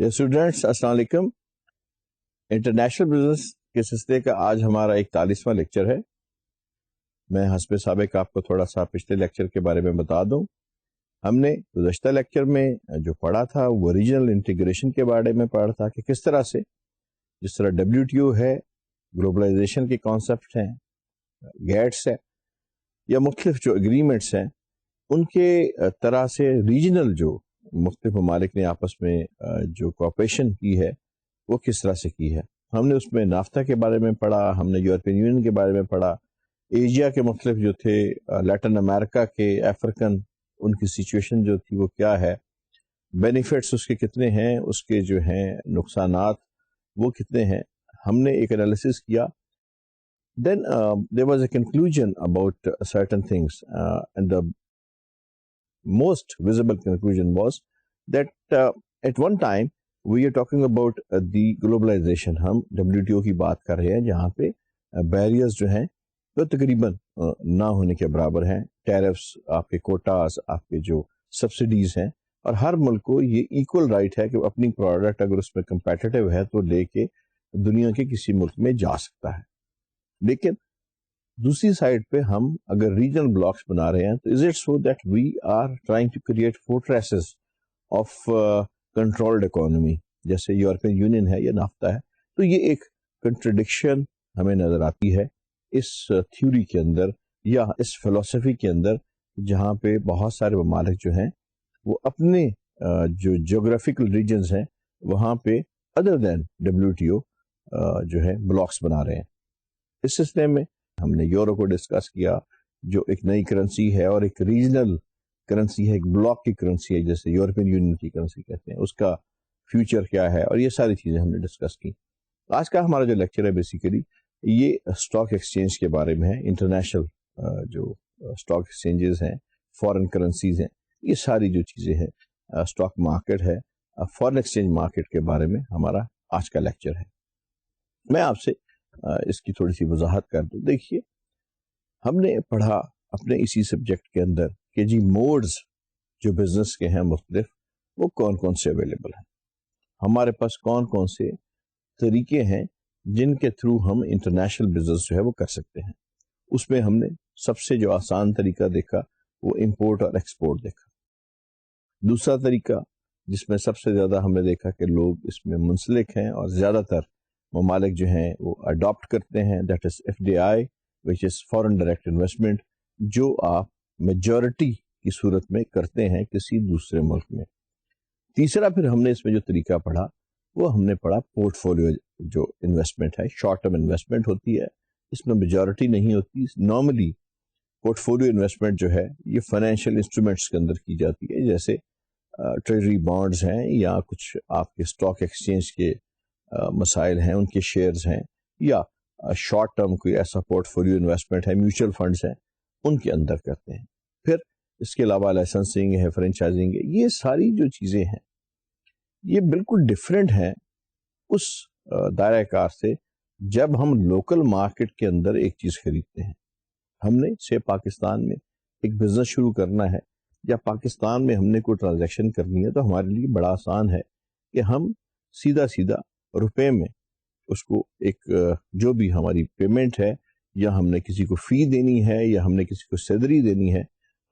Students السلام علیکم. International business کے سلسلے کا آج ہمارا 41واں لیکچر ہے. میں حسب سابق آپ کو تھوڑا سا پچھلے لیکچر کے بارے میں بتا دوں. ہم نے گزشتہ لیکچر میں جو پڑھا تھا وہ ریجنل انٹیگریشن کے بارے میں پڑھا تھا کہ کس طرح سے جس طرح WTO ہے, گلوبلائزیشن کے کانسیپٹ ہیں, گیٹس ہے یا مختلف جو اگریمنٹس ہیں, ان کے طرح سے ریجنل جو مختلف ممالک نے آپس میں جو کوآپریشن کی ہے وہ کس طرح سے کی ہے. ہم نے اس میں نافتا کے بارے میں پڑھا, ہم نے یورپین یونین کے بارے میں پڑھا, ایشیا کے مختلف جو تھے, لیٹن امریکہ کے, افریقن, ان کی سچویشن جو تھی وہ کیا ہے, بینیفٹس اس کے کتنے ہیں, اس کے جو ہیں نقصانات وہ کتنے ہیں, ہم نے ایک انالیسس کیا. Then there was a conclusion about certain things, and the most visible conclusion was that at one time we are talking about the globalization. ہم WTO کی بات کر رہے ہیں جہاں پہ بیریئرز جو ہیں وہ تقریباً نہ ہونے کے برابر ہیں. ٹیرفس, آپ کے کوٹاز, آپ کے جو سبسڈیز ہیں, اور ہر ملک کو یہ ایکول رائٹ ہے کہ وہ اپنی پروڈکٹ اگر اس میں کمپیٹیٹیو ہے تو لے کے دنیا کے کسی ملک میں جا سکتا ہے. لیکن دوسری سائڈ پہ ہم اگر ریجنل بلاکس بنا رہے ہیں تو is it so that we are trying to create fortresses of controlled economy, جیسے یورپین یونین ہے یا نافتا ہے. تو یہ ایک کنٹرڈکشن ہمیں نظر آتی ہے اس تھیوری کے اندر یا اس فلسفی کے اندر, جہاں پہ بہت سارے ممالک جو ہیں وہ اپنے جو جیوگرافیکل ریجنز ہیں وہاں پہ ادر دین WTO جو ہے بلاکس بنا رہے ہیں. اس سلسلے میں ہم نے یورو کو ڈسکس کیا جو ایک نئی کرنسی ہے, اور ایک ریجنل کرنسی ہے, ایک بلاک کی کرنسی ہے جیسے یورپین یونین کی کرنسی کہتے ہیں, اس کا فیوچر کیا ہے, اور یہ ساری چیزیں ہم نے ڈسکس کی. آج کا ہمارا جو لیکچر ہے بیسیکلی یہ اسٹاک ایکسچینج کے بارے میں ہے. انٹرنیشنل جو اسٹاک ایکسچینجز ہیں, فارن کرنسیز ہیں, یہ ساری جو چیزیں ہیں, اسٹاک مارکیٹ ہے, فارن ایکسچینج مارکیٹ کے بارے میں ہمارا آج کا لیکچر ہے. میں آپ سے اس کی تھوڑی سی وضاحت کر دوں. دیکھیے, ہم نے پڑھا اپنے اسی سبجیکٹ کے اندر کہ جی موڈز جو بزنس کے ہیں مختلف وہ کون کون سے اویلیبل ہیں, ہمارے پاس کون کون سے طریقے ہیں جن کے تھرو ہم انٹرنیشنل بزنس جو ہے وہ کر سکتے ہیں. اس میں ہم نے سب سے جو آسان طریقہ دیکھا وہ امپورٹ اور ایکسپورٹ دیکھا. دوسرا طریقہ جس میں سب سے زیادہ ہم نے دیکھا کہ لوگ اس میں منسلک ہیں اور زیادہ تر ممالک جو ہیں وہ اڈاپٹ کرتے ہیں, that is FDI which is foreign direct investment, جو آپ میجورٹی کی صورت میں کرتے ہیں کسی دوسرے ملک میں. تیسرا پھر ہم نے اس میں جو طریقہ پڑھا وہ ہم نے پڑھا پورٹ فولیو جو انویسٹمنٹ ہے, شارٹ ٹرم انویسٹمنٹ ہوتی ہے, اس میں میجورٹی نہیں ہوتی. نارملی پورٹ فولیو انویسٹمنٹ جو ہے یہ فائنینشیل انسٹرومنٹس کے اندر کی جاتی ہے, جیسے ٹریجری بانڈز ہیں یا کچھ آپ کے اسٹاک ایکسچینج کے مسائل ہیں, ان کے شیئرز ہیں, یا شارٹ ٹرم کوئی ایسا پورٹ فولیو انویسٹمنٹ ہے, میوچل فنڈز ہیں, ان کے اندر کرتے ہیں. پھر اس کے علاوہ لائسنسنگ ہے, فرینچائزنگ ہے, یہ ساری جو چیزیں ہیں یہ بالکل ڈفرینٹ ہیں اس دائرہ کار سے جب ہم لوکل مارکیٹ کے اندر ایک چیز خریدتے ہیں. ہم نے سے پاکستان میں ایک بزنس شروع کرنا ہے یا پاکستان میں ہم نے کوئی ٹرانزیکشن کرنی ہے تو ہمارے لیے بڑا آسان ہے کہ ہم سیدھا روپے میں اس کو ایک جو بھی ہماری پیمنٹ ہے, یا ہم نے کسی کو فی دینی ہے یا ہم نے کسی کو سیلری دینی ہے,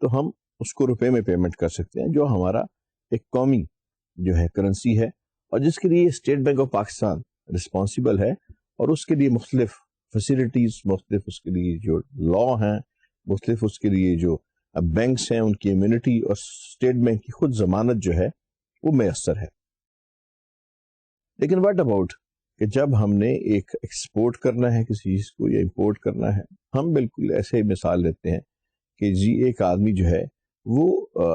تو ہم اس کو روپے میں پیمنٹ کر سکتے ہیں, جو ہمارا ایک قومی جو ہے کرنسی ہے, اور جس کے لیے state bank of Pakistan responsible ہے, اور اس کے لیے مختلف فیسلٹیز, مختلف اس کے لیے جو لا ہیں, مختلف اس کے لیے جو بینکس ہیں ان کی امیونٹی, اور اسٹیٹ بینک کی خود ضمانت جو ہے وہ میسر ہے. لیکن واٹ اباؤٹ کہ جب ہم نے ایک ایکسپورٹ کرنا ہے کسی چیز کو یا امپورٹ کرنا ہے, ہم بالکل ایسے ہی مثال لیتے ہیں کہ جی ایک آدمی جو ہے وہ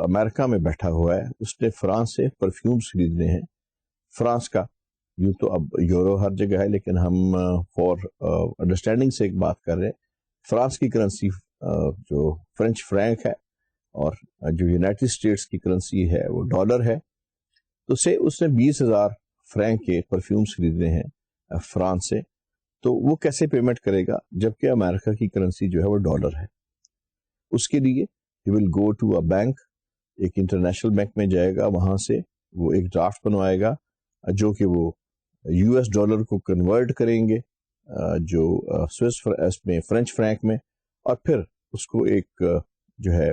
امریکہ میں بیٹھا ہوا ہے, اس نے فرانس سے پرفیومز خریدنے ہیں. فرانس کا یوں تو اب یورو ہر جگہ ہے, لیکن ہم فار انڈرسٹینڈنگ سے ایک بات کر رہے ہیں. فرانس کی کرنسی جو فرینچ فرینک ہے, اور جو یونائٹڈ اسٹیٹس کی کرنسی ہے وہ ڈالر ہے. تو اس نے 20,000 فرینک کے پرفیومز خریدنے ہیں فرانس سے, تو وہ کیسے پیمنٹ کرے گا جبکہ امریکہ کی کرنسی جو ہے وہ ڈالر ہے. اس کے لیے ہی ول گو ٹو اے بینک, ایک انٹرنیشنل بینک میں جائے گا, وہاں سے وہ ایک ڈرافٹ بنوائے گا جو کہ وہ US ڈالر کو کنورٹ کریں گے جو سوئس میں فرینچ فرینک میں, اور پھر اس کو ایک جو ہے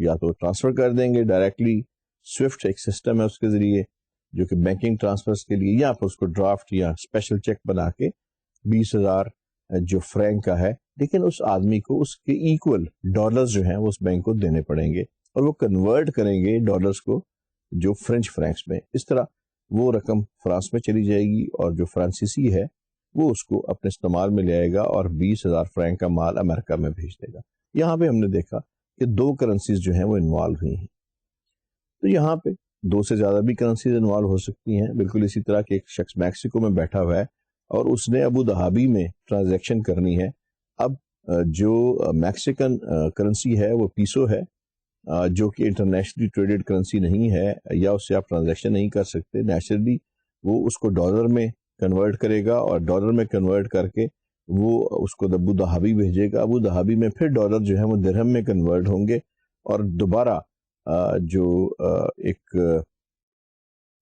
یا تو ٹرانسفر کر دیں گے ڈائریکٹلی. سوئفٹ ایک سسٹم ہے اس کے ذریعے جو کہ بینکنگ ٹرانسفرز کے لیے, یا پھر اس کو ڈرافٹ یا اسپیشل چیک بنا کے 20,000 جو فرینک کا ہے, لیکن اس آدمی کو اس کے ایکول ڈالرز جو ہیں وہ اس بینک کو دینے پڑیں گے, اور وہ کنورٹ کریں گے ڈالرز کو جو فرینچ فرینکس میں. اس طرح وہ رقم فرانس میں چلی جائے گی, اور جو فرانسیسی ہے وہ اس کو اپنے استعمال میں لے آئے گا اور 20,000 فرینک کا مال امریکہ میں بھیج دے گا. یہاں پہ ہم نے دیکھا کہ 2 کرنسیز جو ہیں وہ انوالو ہوئی ہیں. تو یہاں پہ 2 سے زیادہ بھی کرنسیز انوالو ہو سکتی ہیں. بالکل اسی طرح کہ ایک شخص میکسیکو میں بیٹھا ہوا ہے اور اس نے ابو دھابی میں ٹرانزیکشن کرنی ہے. اب جو میکسیکن کرنسی ہے وہ پیسو ہے, جو کہ انٹرنیشنلی ٹریڈڈ کرنسی نہیں ہے, یا اس سے آپ ٹرانزیکشن نہیں کر سکتے. نیچرلی وہ اس کو ڈالر میں کنورٹ کرے گا, اور ڈالر میں کنورٹ کر کے وہ اس کو ابو دھابی بھیجے گا. ابو دھابی میں پھر ڈالر جو ہے وہ درہم میں کنورٹ ہوں گے, اور دوبارہ جو ایک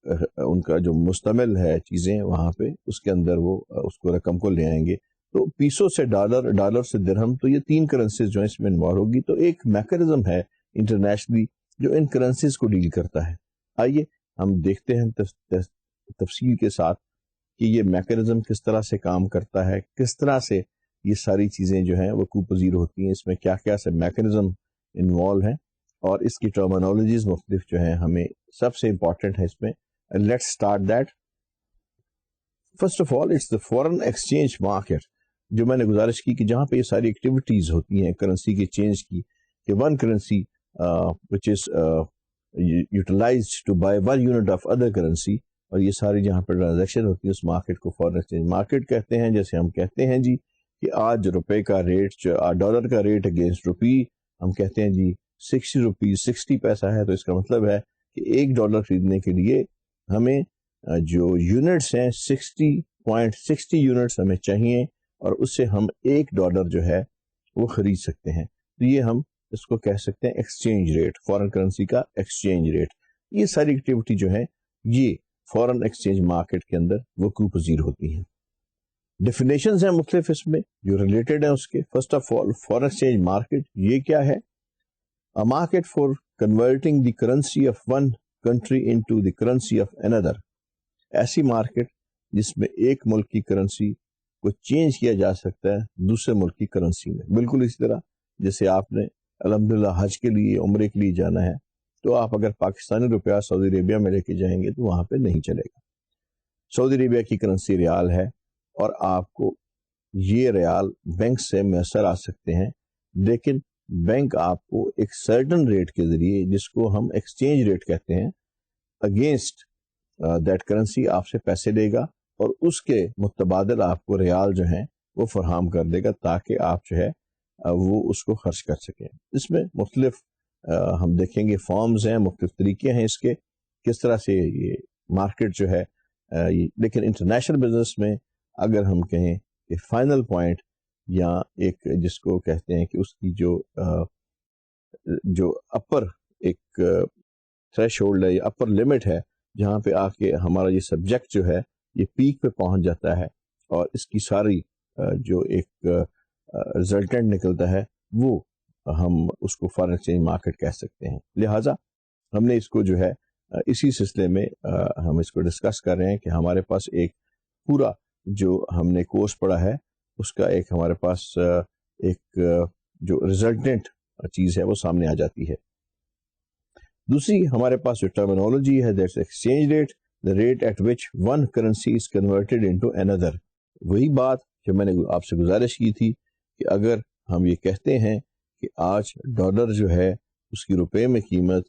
ان کا جو مستمل ہے چیزیں وہاں پہ, اس کے اندر وہ اس کو رقم کو لے آئیں گے. تو پیسو سے ڈالر, ڈالر سے درہم, تو یہ 3 کرنسیز جو ہیں اس میں انوالو ہوگی. تو ایک میکانزم ہے انٹرنیشنلی جو ان کرنسیز کو ڈیل کرتا ہے. آئیے ہم دیکھتے ہیں تفصیل کے ساتھ کہ یہ میکانزم کس طرح سے کام کرتا ہے, کس طرح سے یہ ساری چیزیں جو ہیں وہ پذیر ہوتی ہیں, اس میں کیا کیا سے میکانزم انوالو ہیں, اور اس کی ٹرمینالوجیز مختلف جو ہیں ہمیں سب سے امپورٹنٹ ہے اس میں. Let's start that. First of all it's the foreign exchange market, جو میں نے گزارش کی کہ جہاں پہ یہ ساری ایکٹیویٹیز ہوتی ہیں کرنسی کے چینج کی, کہ one currency which is utilized to buy 1 unit of other currency, اور یہ ساری جہاں پر ٹرانزیکشن ہوتی ہے اس مارکیٹ کو فورن ایکسچینج مارکیٹ کہتے ہیں. جیسے ہم کہتے ہیں جی کہ آج روپے کا ریٹ, ڈالر کا ریٹ اگینسٹ روپی, ہم کہتے ہیں جی 60 روپیز 60 پیسہ ہے, تو اس کا مطلب ہے کہ $1 خریدنے کے لیے ہمیں جو یونٹس ہیں 60.60 یونٹس ہمیں چاہیے, اور اس سے ہم $1 جو ہے وہ خرید سکتے ہیں. تو یہ ہم اس کو کہہ سکتے ہیں ایکسچینج ریٹ, فورن کرنسی کا ایکسچینج ریٹ. یہ ساری ایکٹیویٹی جو ہے یہ فورن ایکسچینج مارکیٹ کے اندر وقوع پذیر ہوتی ہیں. ڈیفینیشنز ہیں مختلف اس میں جو ریلیٹڈ ہیں اس کے. First of all foreign exchange market یہ کیا ہے؟ A market for converting the currency of one country into the currency of another. ایسی مارکیٹ جس میں ایک ملک کی کرنسی کو چینج کیا جا سکتا ہے دوسرے ملک کی کرنسی میں. بالکل اسی طرح جیسے آپ نے الحمدللہ حج کے لیے, عمرے کے لیے جانا ہے, تو آپ اگر پاکستانی روپیہ سعودی عربیہ میں لے کے جائیں گے تو وہاں پہ نہیں چلے گا. سعودی عربیہ کی کرنسی ریال ہے, اور آپ کو یہ ریال بینک سے میسر آ سکتے ہیں, لیکن بینک آپ کو ایک سرٹن ریٹ کے ذریعے, جس کو ہم ایکسچینج ریٹ کہتے ہیں, اگینسٹ دیٹ کرنسی آپ سے پیسے لے گا, اور اس کے متبادل آپ کو ریال جو ہیں وہ فراہم کر دے گا تاکہ آپ جو ہے وہ اس کو خرچ کر سکیں. اس میں مختلف ہم دیکھیں گے فارمز ہیں, مختلف طریقے ہیں اس کے, کس طرح سے یہ مارکیٹ جو ہے. لیکن انٹرنیشنل بزنس میں اگر ہم کہیں کہ فائنل پوائنٹ, یا ایک جس کو کہتے ہیں کہ اس کی جو اپر ایک تھریش ہولڈ ہے یا اپر لمٹ ہے, جہاں پہ آ کے ہمارا یہ سبجیکٹ جو ہے یہ پیک پہ پہنچ جاتا ہے, اور اس کی ساری جو ایک رزلٹنٹ نکلتا ہے وہ ہم اس کو فارن ایکسچینج مارکیٹ کہہ سکتے ہیں. لہٰذا ہم نے اس کو جو ہے اسی سلسلے میں ہم اس کو ڈسکس کر رہے ہیں کہ ہمارے پاس ایک پورا جو ہم نے کورس پڑھا ہے اس کا ایک ہمارے پاس ایک جو ریزلٹنٹ چیز ہے وہ سامنے آ جاتی ہے. دوسری ہمارے پاس جو ٹرمینالوجی ہے, that's exchange rate, the rate at which one currency is converted into another. وہی بات جو میں نے آپ سے گزارش کی تھی کہ اگر ہم یہ کہتے ہیں کہ آج ڈالر جو ہے اس کی روپے میں قیمت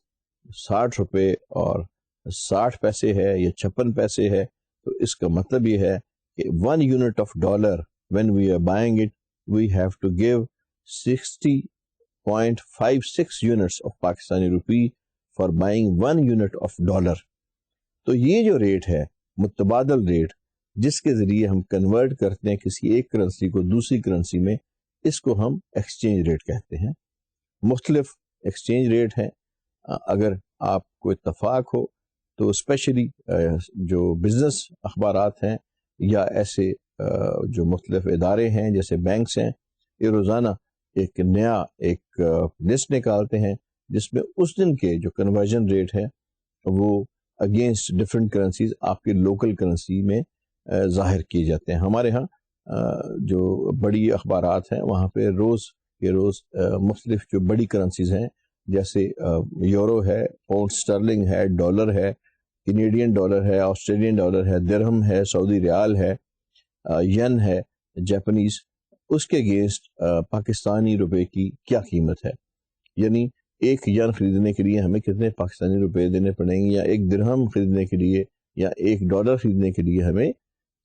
60 روپے اور 60 پیسے ہے یا 56 پیسے ہے, تو اس کا مطلب یہ ہے کہ 1 unit of dollar when we are buying it we have to give 60.56 units of Pakistani rupee for buying 1 unit of dollar. تو یہ جو ریٹ ہے متبادل ریٹ جس کے ذریعے ہم کنورٹ کرتے ہیں کسی ایک کرنسی کو دوسری کرنسی میں, اس کو ہم ایکسچینج ریٹ کہتے ہیں. مختلف ایکسچینج ریٹ ہیں. اگر آپ کو اتفاق ہو تو اسپیشلی جو بزنس اخبارات ہیں یا ایسے جو مختلف ادارے ہیں جیسے بینکس ہیں، یہ روزانہ ایک نیا ایک لسٹ نکالتے ہیں جس میں اس دن کے جو کنورژن ریٹ ہے وہ اگینسٹ ڈفرینٹ کرنسیز آپ کے لوکل کرنسی میں ظاہر کیے جاتے ہیں. ہمارے ہاں جو بڑی اخبارات ہیں وہاں پہ روز کے روز مختلف جو بڑی کرنسیز ہیں جیسے یورو ہے، پاؤنڈ اسٹرلنگ ہے، ڈالر ہے، کینیڈین ڈالر ہے، آسٹریلین ڈالر ہے، درہم ہے، سعودی ریال ہے، ین ہے جاپنیز، اس کے اگینسٹ پاکستانی روپے کی کیا قیمت ہے. یعنی ایک ین خریدنے کے لیے ہمیں کتنے پاکستانی روپے دینے پڑیں گے، یا ایک درہم خریدنے کے لیے یا ایک ڈالر خریدنے کے لیے ہمیں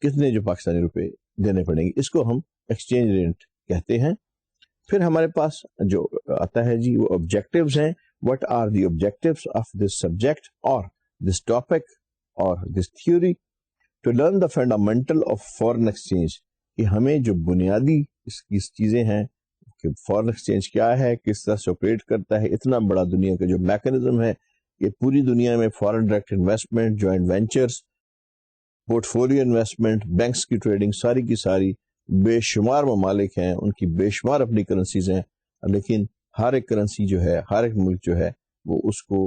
کتنے جو پاکستانی روپے دینے پڑیں گے. اس کو ہم ایکسچینج ریٹ کہتے ہیں. پھر ہمارے پاس جو آتا ہے جی وہ آبجیکٹیوز ہیں. What are the objectives of this subject اور دس ٹاپک اور this theory to learn the fundamental of foreign exchange, کہ ہمیں جو بنیادی اس کی چیزیں ہیں کہ فارن ایکسچینج کیا ہے، کس طرح سے آپریٹ کرتا ہے. اتنا بڑا دنیا کا جو میکانزم ہے کہ پوری دنیا میں foreign direct investment, joint ventures, port folio investment, banks کی ٹریڈنگ، ساری کی ساری بے شمار ممالک ہیں، ان کی بے شمار اپنی کرنسیز ہیں، لیکن ہر ایک کرنسی جو ہے، ہر ایک ملک جو ہے وہ اس کو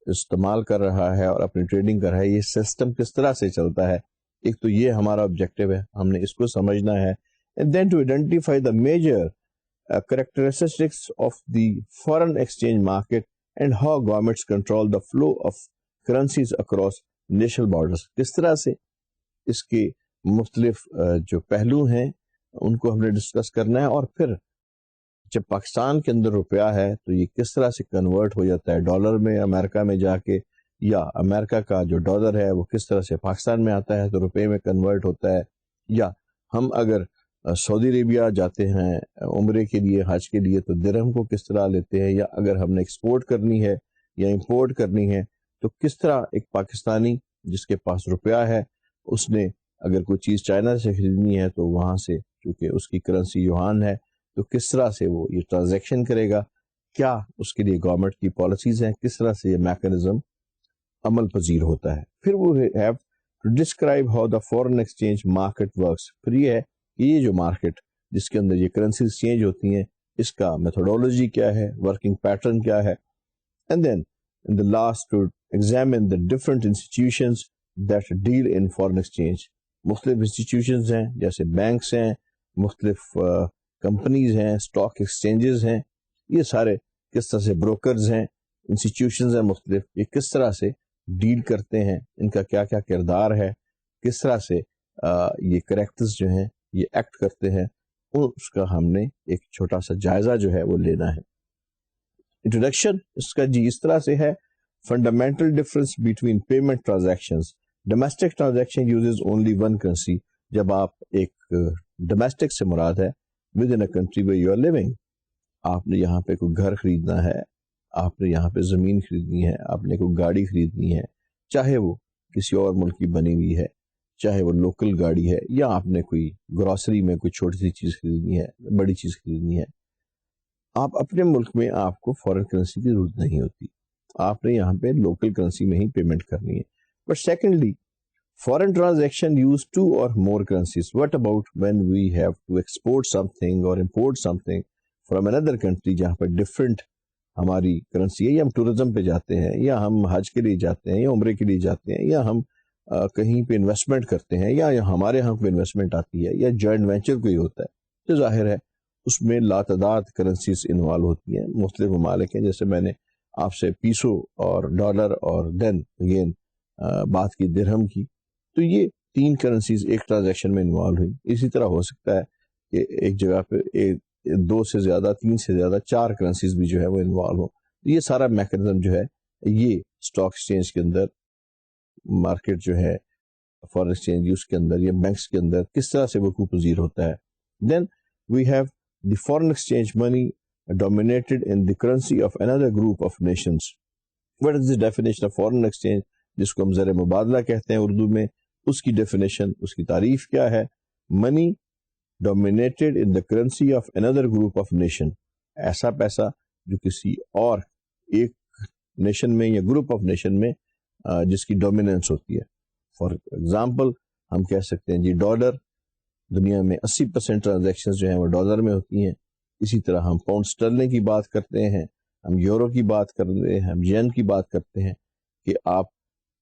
استعمال کر رہا ہے اور اپنی ٹریڈنگ کر رہا ہے. یہ سسٹم کس طرح سے چلتا ہے، ایک تو یہ ہمارا آبجیکٹیو ہے، ہم نے اس کو سمجھنا ہے. And then to identify the major characteristics of the foreign exchange market and how governments control the flow of currencies across national borders. کس طرح سے اس کے مختلف جو پہلو ہیں ان کو ہم نے ڈسکس کرنا ہے. اور پھر جب پاکستان کے اندر روپیہ ہے تو یہ کس طرح سے کنورٹ ہو جاتا ہے ڈالر میں امریکہ میں جا کے، یا امریکہ کا جو ڈالر ہے وہ کس طرح سے پاکستان میں آتا ہے تو روپے میں کنورٹ ہوتا ہے. یا ہم اگر سعودی عربیہ جاتے ہیں عمرے کے لیے، حج کے لیے، تو درہم کو کس طرح لیتے ہیں. یا اگر ہم نے ایکسپورٹ کرنی ہے یا امپورٹ کرنی ہے تو کس طرح ایک پاکستانی جس کے پاس روپیہ ہے، اس نے اگر کوئی چیز چائنا سے خریدنی ہے تو وہاں سے چونکہ اس کی کرنسی یوہان ہے تو کس طرح سے وہ یہ ٹرانزیکشن کرے گا، کیا اس کے لیے گورنمنٹ کی پالیسیز ہیں، کس طرح سے یہ میکانزم عمل پذیر ہوتا ہے. پھر وہ have to describe how the foreign exchange market works. پھر یہ ہے کہ یہ جو مارکیٹ جس کے اندر یہ کرنسیز چینج ہوتی ہیں اس کا میتھڈولوجی کیا ہے، ورکنگ پیٹرن کیا ہے. And then in the last to examine the different institutions that deal in foreign exchange. مختلف انسٹیٹیوشنز ہیں جیسے بینکس ہیں، مختلف کمپنیز ہیں، اسٹاک ایکسچینجز ہیں، یہ سارے کس طرح سے بروکرز ہیں، انسٹیٹیوشنز ہیں مختلف، یہ کس طرح سے ڈیل کرتے ہیں، ان کا کیا کیا کردار ہے، کس طرح سے یہ کریکٹرز جو ہیں یہ ایکٹ کرتے ہیں، اس کا ہم نے ایک چھوٹا سا جائزہ جو ہے وہ لینا ہے. انٹروڈکشن اس کا جی اس طرح سے ہے. Fundamental difference between payment transactions. Domestic transaction uses only one currency. جب آپ ایک ڈومیسٹک سے مراد ہے with in a country where you are living. آپ نے یہاں پہ کوئی گھر خریدنا ہے، آپ نے یہاں پہ زمین خریدنی ہے، آپ نے کوئی گاڑی خریدنی ہے، چاہے وہ کسی اور ملک کی بنی ہوئی ہے، چاہے وہ لوکل گاڑی ہے، یا آپ نے کوئی گروسری میں کوئی چھوٹی سی چیز خریدنی ہے، بڑی چیز خریدنی ہے، آپ اپنے ملک میں آپ کو فارن کرنسی کی ضرورت نہیں ہوتی، آپ نے یہاں پہ لوکل کرنسی میں ہی پیمنٹ کرنی ہے. But secondly foreign transaction use two or more currencies. What about when we have to export something or import something from another country جہاں پر different ہماری کرنسی ہے، یا ہم ٹورزم پہ جاتے ہیں، یا ہم حج کے لیے جاتے ہیں، یا عمرے کے لیے جاتے ہیں، یا ہم کہیں پہ انویسٹمنٹ کرتے ہیں، یا ہمارے ہاں کوئی انویسٹمنٹ آتی ہے، یا جوائنٹ وینچر کوئی ہوتا ہے، تو ظاہر ہے اس میں لاتعداد کرنسیز انوالو ہوتی ہیں، مختلف ممالک ہیں. جیسے میں نے آپ سے پیسو اور ڈالر اور دین اگین بات کی درہم کی، تو یہ تین کرنسیز ایک ٹرانزیکشن میں انوالو ہوئی. اسی طرح ہو سکتا ہے کہ ایک جگہ پہ دو سے زیادہ، تین سے زیادہ، چار کرنسیز بھی جو ہے وہ انوالو ہو. یہ سارا میکانزم جو ہے یہ اسٹاک ایکسچینج کے اندر، مارکیٹ جو ہے فارن ایکسچینج اس کے اندر یا بینکس کے اندر کس طرح سے وقوع پذیر ہوتا ہے. Then we have the foreign exchange money dominated in the currency of another group of nations. What is the definition of foreign exchange؟ جس کو ہم زر مبادلہ کہتے ہیں اردو میں، اس کی ڈیفینیشن، اس کی تعریف کیا ہے؟ Money dominated in the currency of another group of nation. ایسا پیسہ جو کسی اور ایک نیشن میں یا گروپ آف نیشن میں جس کی ڈومیننس ہوتی ہے. فار ایگزامپل ہم کہہ سکتے ہیں جی ڈالر، دنیا میں 80% ٹرانزیکشن جو ہیں وہ ڈالر میں ہوتی ہیں. اسی طرح ہم پاؤنڈ اسٹرلنگ کی بات کرتے ہیں، ہم یورو کی بات کرتے ہیں، ہم ین کی بات کرتے ہیں. کہ آپ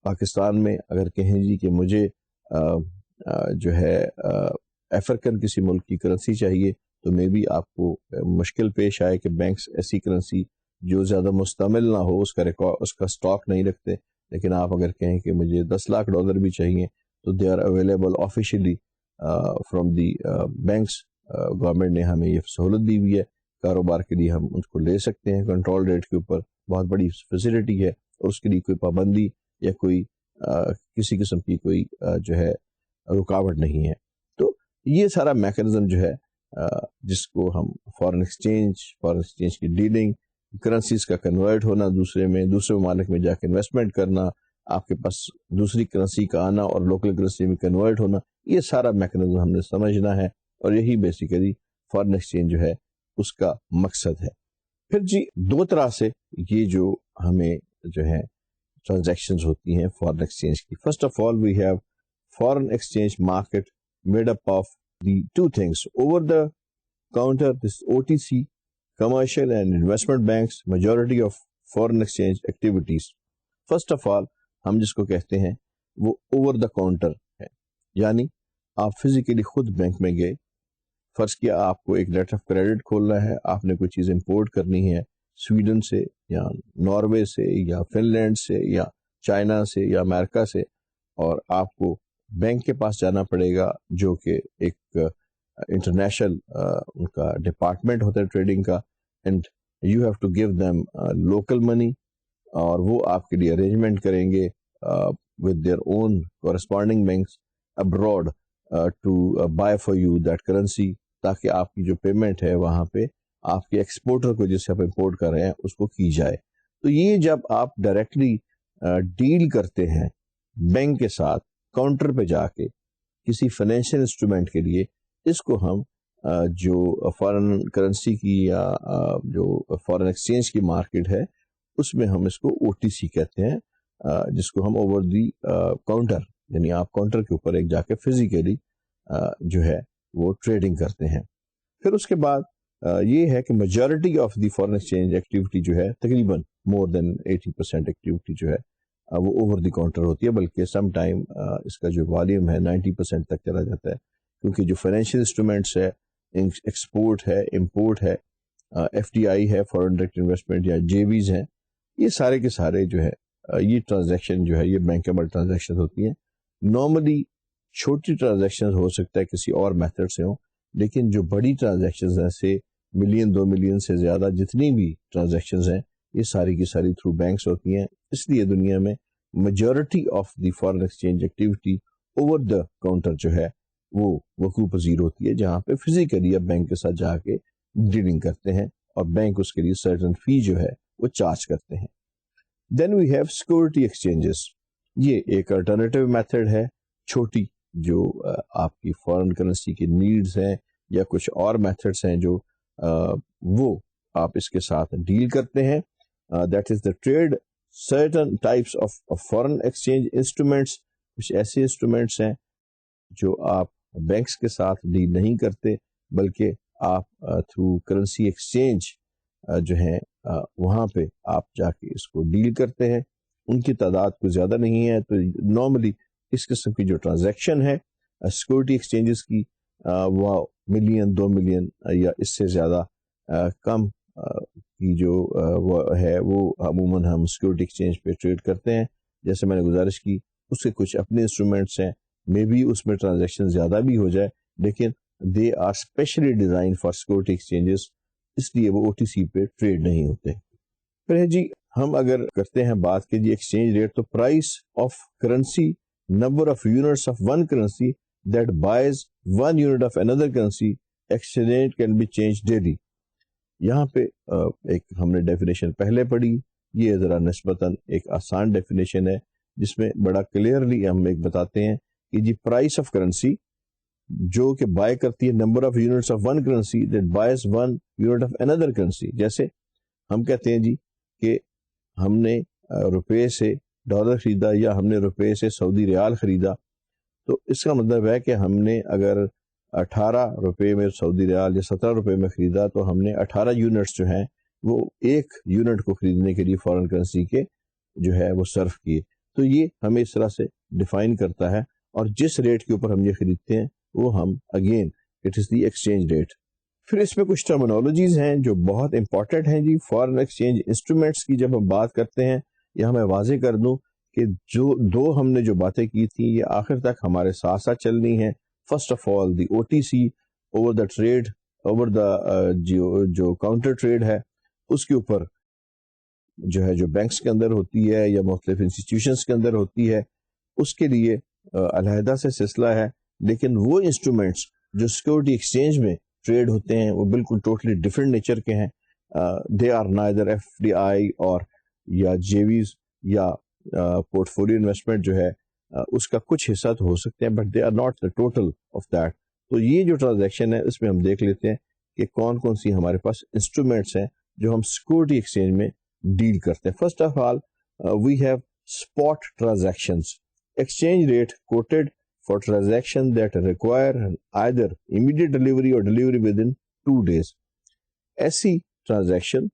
پاکستان میں اگر کہیں جی کہ مجھے جو ہے افریقن کسی ملک کی کرنسی چاہیے، تو میں بھی آپ کو مشکل پیش آئے کہ بینکس ایسی کرنسی جو زیادہ مستعمل نہ ہو، اس کا اسٹاک نہیں رکھتے. لیکن آپ اگر کہیں کہ مجھے 10 لاکھ ڈالر بھی چاہیے تو they are available officially from the banks. Government نے ہمیں یہ سہولت دی ہوئی ہے، کاروبار کے لیے ہم ان کو لے سکتے ہیں کنٹرول ریٹ کے اوپر. بہت بڑی فیسلٹی ہے، اور اس کے لیے کوئی پابندی یا کوئی کسی قسم کی کوئی جو ہے رکاوٹ نہیں ہے. تو یہ سارا میکانزم جو ہے جس کو ہم فارن ایکسچینج کی ڈیلنگ، کرنسیز کا کنورٹ ہونا دوسرے ممالک میں جا کے انویسٹمنٹ کرنا، آپ کے پاس دوسری کرنسی کا آنا اور لوکل کرنسی میں کنورٹ ہونا، یہ سارا میکانزم ہم نے سمجھنا ہے. اور یہی بیسیکلی فارن ایکسچینج جو ہے اس کا مقصد ہے. پھر جی دو طرح سے یہ جو ہمیں جو ہے ٹرانزیکشنز ہوتی ہیں فارن ایکسچینج کی. First of all we have foreign exchange market made up of the two things: over the counter, this OTC, commercial and investment banks, majority of foreign exchange activities. First of all ہم جس کو کہتے ہیں وہ over the counter ہے، یعنی آپ physically خود بینک میں گئے، فرض کیا آپ کو ایک لیٹر آف کریڈٹ کھولنا ہے، آپ نے کوئی چیز امپورٹ کرنی ہے سویڈن سے یا ناروے سے یا فن لینڈ سے یا چائنا سے یا امریکہ سے، اور آپ کو بینک کے پاس جانا پڑے گا جو کہ ایک انٹرنیشنل ان کا ڈپارٹمنٹ ہوتا ہے ٹریڈنگ کا. And you have to give them local money, اور وہ آپ کے لیے ارینجمنٹ کریں گے with their own corresponding banks abroad to buy for you that currency, تاکہ آپ کی جو پیمنٹ ہے وہاں پہ آپ کے ایکسپورٹر کو جس سے آپ امپورٹ کر رہے ہیں اس کو کی جائے. تو یہ جب آپ ڈائریکٹلی ڈیل کرتے ہیں بینک کے ساتھ کاؤنٹر پہ جا کے کسی فائنینشیل انسٹرومنٹ کے لیے، اس کو ہم جو فارن کرنسی کی یا جو فارن ایکسچینج کی مارکیٹ ہے اس میں ہم اس کو OTC کہتے ہیں، جس کو ہم اوور دی کاؤنٹر، یعنی آپ کاؤنٹر کے اوپر ایک جا کے فزیکلی جو ہے وہ ٹریڈنگ کرتے ہیں. پھر اس کے بعد یہ ہے کہ majority of the foreign exchange activity جو ہے تقریباً مور دین 80% ایکٹیویٹی جو ہے وہ اوور دی کاؤنٹر ہوتی ہے، بلکہ سم ٹائم اس کا جو والیوم ہے 90% تک چلا جاتا ہے، کیونکہ جو فائنینشیل انسٹرومنٹس ہے، ایکسپورٹ ہے، امپورٹ ہے، FDI ہے، فارن ڈائریکٹ انویسٹمنٹ یا JVs ہیں، یہ سارے کے سارے جو ہے یہ ٹرانزیکشن جو ہے یہ بینکیبل ٹرانزیکشن ہوتی ہیں. نارملی چھوٹی ٹرانزیکشن ہو سکتا ہے کسی اور میتھڈ سے ہوں، لیکن جو بڑی ٹرانزیکشنز ہیں سے 1 ملین 2 ملین سے زیادہ جتنی بھی ٹرانزیکشنز ہیں یہ ساری کی ساری تھرو بینکس ہوتی ہیں. اس لیے دنیا میں majority of the foreign exchange activity over the counter جو ہے وہ وقوع پذیر ہوتی ہے، جہاں پہ فزیکلی اب بینک کے ساتھ جا کے ڈیلنگ کرتے ہیں اور بینک اس کے لیے سرٹن فی جو ہے وہ چارج کرتے ہیں. دین وی ہیو سیکورٹی ایکسچینجز. یہ ایک الٹرنیٹیو میتھڈ ہے، چھوٹی جو آپ کی فارن کرنسی کی نیڈز ہیں یا کچھ اور میتھڈس ہیں جو وہ آپ اس کے ساتھ ڈیل کرتے ہیں. That is the trade certain types of foreign exchange instruments. کچھ ایسے انسٹرومنٹس ہیں جو آپ بینکس کے ساتھ ڈیل نہیں کرتے، بلکہ آپ تھرو کرنسی ایکسچینج جو ہیں وہاں پہ آپ جا کے اس کو ڈیل کرتے ہیں. ان کی تعداد کوئی زیادہ نہیں ہے، تو نارملی اس قسم کی جو ٹرانزیکشن ہے سیکورٹی ایکسچینجز کی وہ 1 ملین 2 ملین یا اس سے زیادہ کم کی جو وہ ہے وہ عموماً ہم سیکورٹی ایکسچینج پہ ٹریڈ کرتے ہیں. جیسے میں نے گزارش کی اس کے کچھ اپنے انسٹرومنٹس ہیں، مے بی اس میں ٹرانزیکشن زیادہ بھی ہو جائے، لیکن they are specially designed for security exchanges, اس لیے وہ OTC پہ ٹریڈ نہیں ہوتے. پھر جی ہم اگر کرتے ہیں بات کہ جی ایکسچینج ریٹ، تو price of currency, number of units of one currency that buys 1 unit of another currency, exchange rate can be change daily. یہاں پہ ایک ہم نے ڈیفینیشن پہلے پڑھی، یہ ذرا نسبتاً ایک آسان ڈیفینیشن ہے جس میں بڑا کلیئرلی ہم ایک بتاتے ہیں کہ جی پرائس آف کرنسی جو کہ بائی کرتی ہے number of units of one currency that buys 1 unit of another currency. جیسے ہم کہتے ہیں جی کہ ہم نے روپے سے ڈالر خریدا یا ہم نے روپے سے سعودی ریال خریدا، تو اس کا مطلب ہے کہ ہم نے اگر 18 روپے میں سعودی ریال یا 17 روپے میں خریدا تو ہم نے 18 یونٹس جو ہیں وہ ایک یونٹ کو خریدنے کے لیے فارن کرنسی کے جو ہے وہ صرف کیے. تو یہ ہمیں اس طرح سے ڈیفائن کرتا ہے، اور جس ریٹ کے اوپر ہم یہ خریدتے ہیں وہ ہم again it is the exchange rate. پھر اس میں کچھ ٹرمینالوجیز ہیں جو بہت امپورٹنٹ ہیں جی. فارن ایکسچینج انسٹرومنٹس کی جب ہم بات کرتے ہیں، یا میں واضح کر دوں کہ جو ہم نے جو باتیں کی تھیں یہ آخر تک ہمارے ساتھ ساتھ چلنی ہیں. First of all the O T C, over the trade, over the جو کاؤنٹر ٹریڈ ہے اس کے اوپر جو ہے جو بینکس کے اندر ہوتی ہے یا مختلف انسٹیٹیوشنس کے اندر ہوتی ہے، اس کے لیے علیحدہ سے سلسلہ ہے. لیکن وہ انسٹرومنٹس جو سیکورٹی ایکسچینج میں ٹریڈ ہوتے ہیں وہ بالکل ٹوٹلی ڈفرینٹ نیچر کے ہیں. They are neither F D I اور یا جیویز یا پورٹ فولیو انویسٹمنٹ جو ہے اس کا کچھ حصہ تو ہو سکتے ہیں، but they are not the total of that. تو یہ جو ٹرانزیکشن ہے اس میں ہم دیکھ لیتے ہیں کہ کون کون سی ہمارے پاس انسٹرومنٹس ہیں جو ہم سیکورٹی ایکسچینج میں ڈیل کرتے ہیں. First of all we have spot transactions. Exchange rate quoted for transaction that require either immediate delivery or delivery within 2 days. ایسی ٹرانزیکشن،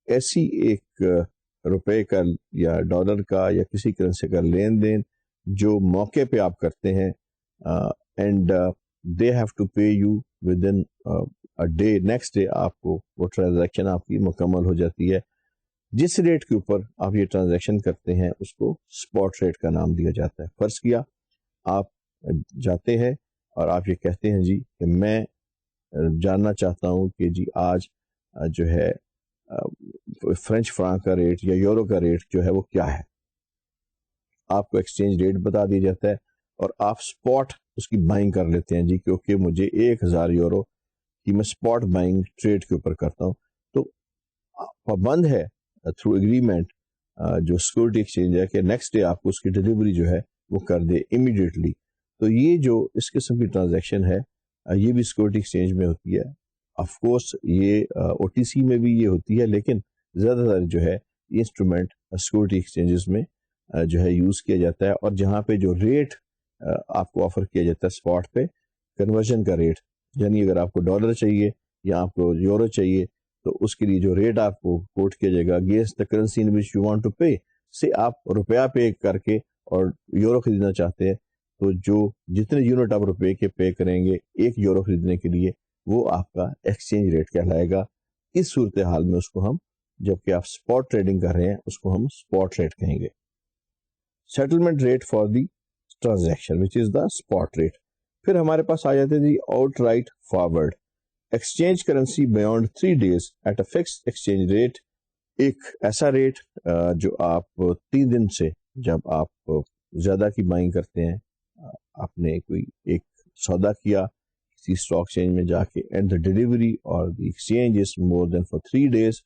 ایسی ایک روپے کا یا ڈالر کا یا کسی کرنسی کا لین دین جو موقع پہ آپ کرتے ہیں and they have to pay you within day, next day آپ کو وہ ٹرانزیکشن آپ کی مکمل ہو جاتی ہے. جس ریٹ کے اوپر آپ یہ ٹرانزیکشن کرتے ہیں اس کو اسپاٹ ریٹ کا نام دیا جاتا ہے. فرض کیا آپ جاتے ہیں اور آپ یہ کہتے ہیں جی کہ میں جاننا چاہتا ہوں کہ جی آج جو ہے فرینچ فرانک کا ریٹ یا یورو کا ریٹ جو ہے وہ کیا ہے. آپ کو ایکسچینج ریٹ بتا دیا جاتا ہے اور آپ اسپاٹ اس کی بائنگ کر لیتے ہیں جی، کیونکہ مجھے 1000 یورو کی میں اسپاٹ بائنگ ٹریڈ کے اوپر کرتا ہوں. تو پابند ہے تھرو ایگریمنٹ جو سیکورٹی ایکسچینج ہے کہ نیکسٹ ڈے آپ کو اس کی ڈلیوری جو ہے وہ کر دے امیڈیٹلی. تو یہ جو اس قسم کی ٹرانزیکشن ہے یہ بھی سیکورٹی ایکسچینج میں ہوتی ہے. آف کورس یہ او ٹی سی میں بھی یہ ہوتی ہے، لیکن زیادہ تر جو ہے یہ انسٹرومنٹ سیکورٹی ایکسچینجز میں جو ہے یوز کیا جاتا ہے. اور جہاں پہ جو ریٹ آپ کو آفر کیا جاتا ہے اسپاٹ پہ، کنورژن کا ریٹ، یعنی اگر آپ کو ڈالر چاہیے یا آپ کو یورو چاہیے تو اس کے لیے جو ریٹ آپ کو کوٹ کیا جائے گا against the currency in which you want to pay. سے آپ روپیہ پے کر کے اور یورو خریدنا چاہتے ہیں تو جو جتنے یونٹ آپ روپے کے پے کریں گے 1 یورو خریدنے کے لیے وہ آپ کا ایکسچینج ریٹ کہلائے گا. اس صورتحال میں اس کو ہم، جبکہ آپ اسپاٹ ٹریڈنگ کر رہے ہیں، اس کو ہم اسپاٹ ریٹ کہیں گے. Settlement rate for the transaction which is the spot rate. پھر ہمارے پاس آ جاتے جی outright forward. Exchange currency beyond 3 days at a fix exchange rate. ایک ایسا ریٹ جو آپ 3 دن سے، جب آپ زیادہ کی بائنگ کرتے ہیں، آپ نے کوئی ایک سودا کیا کسی اسٹاک چینج میں جا کے اینڈ دا ڈیلیوری اور the exchange is more than for 3 days.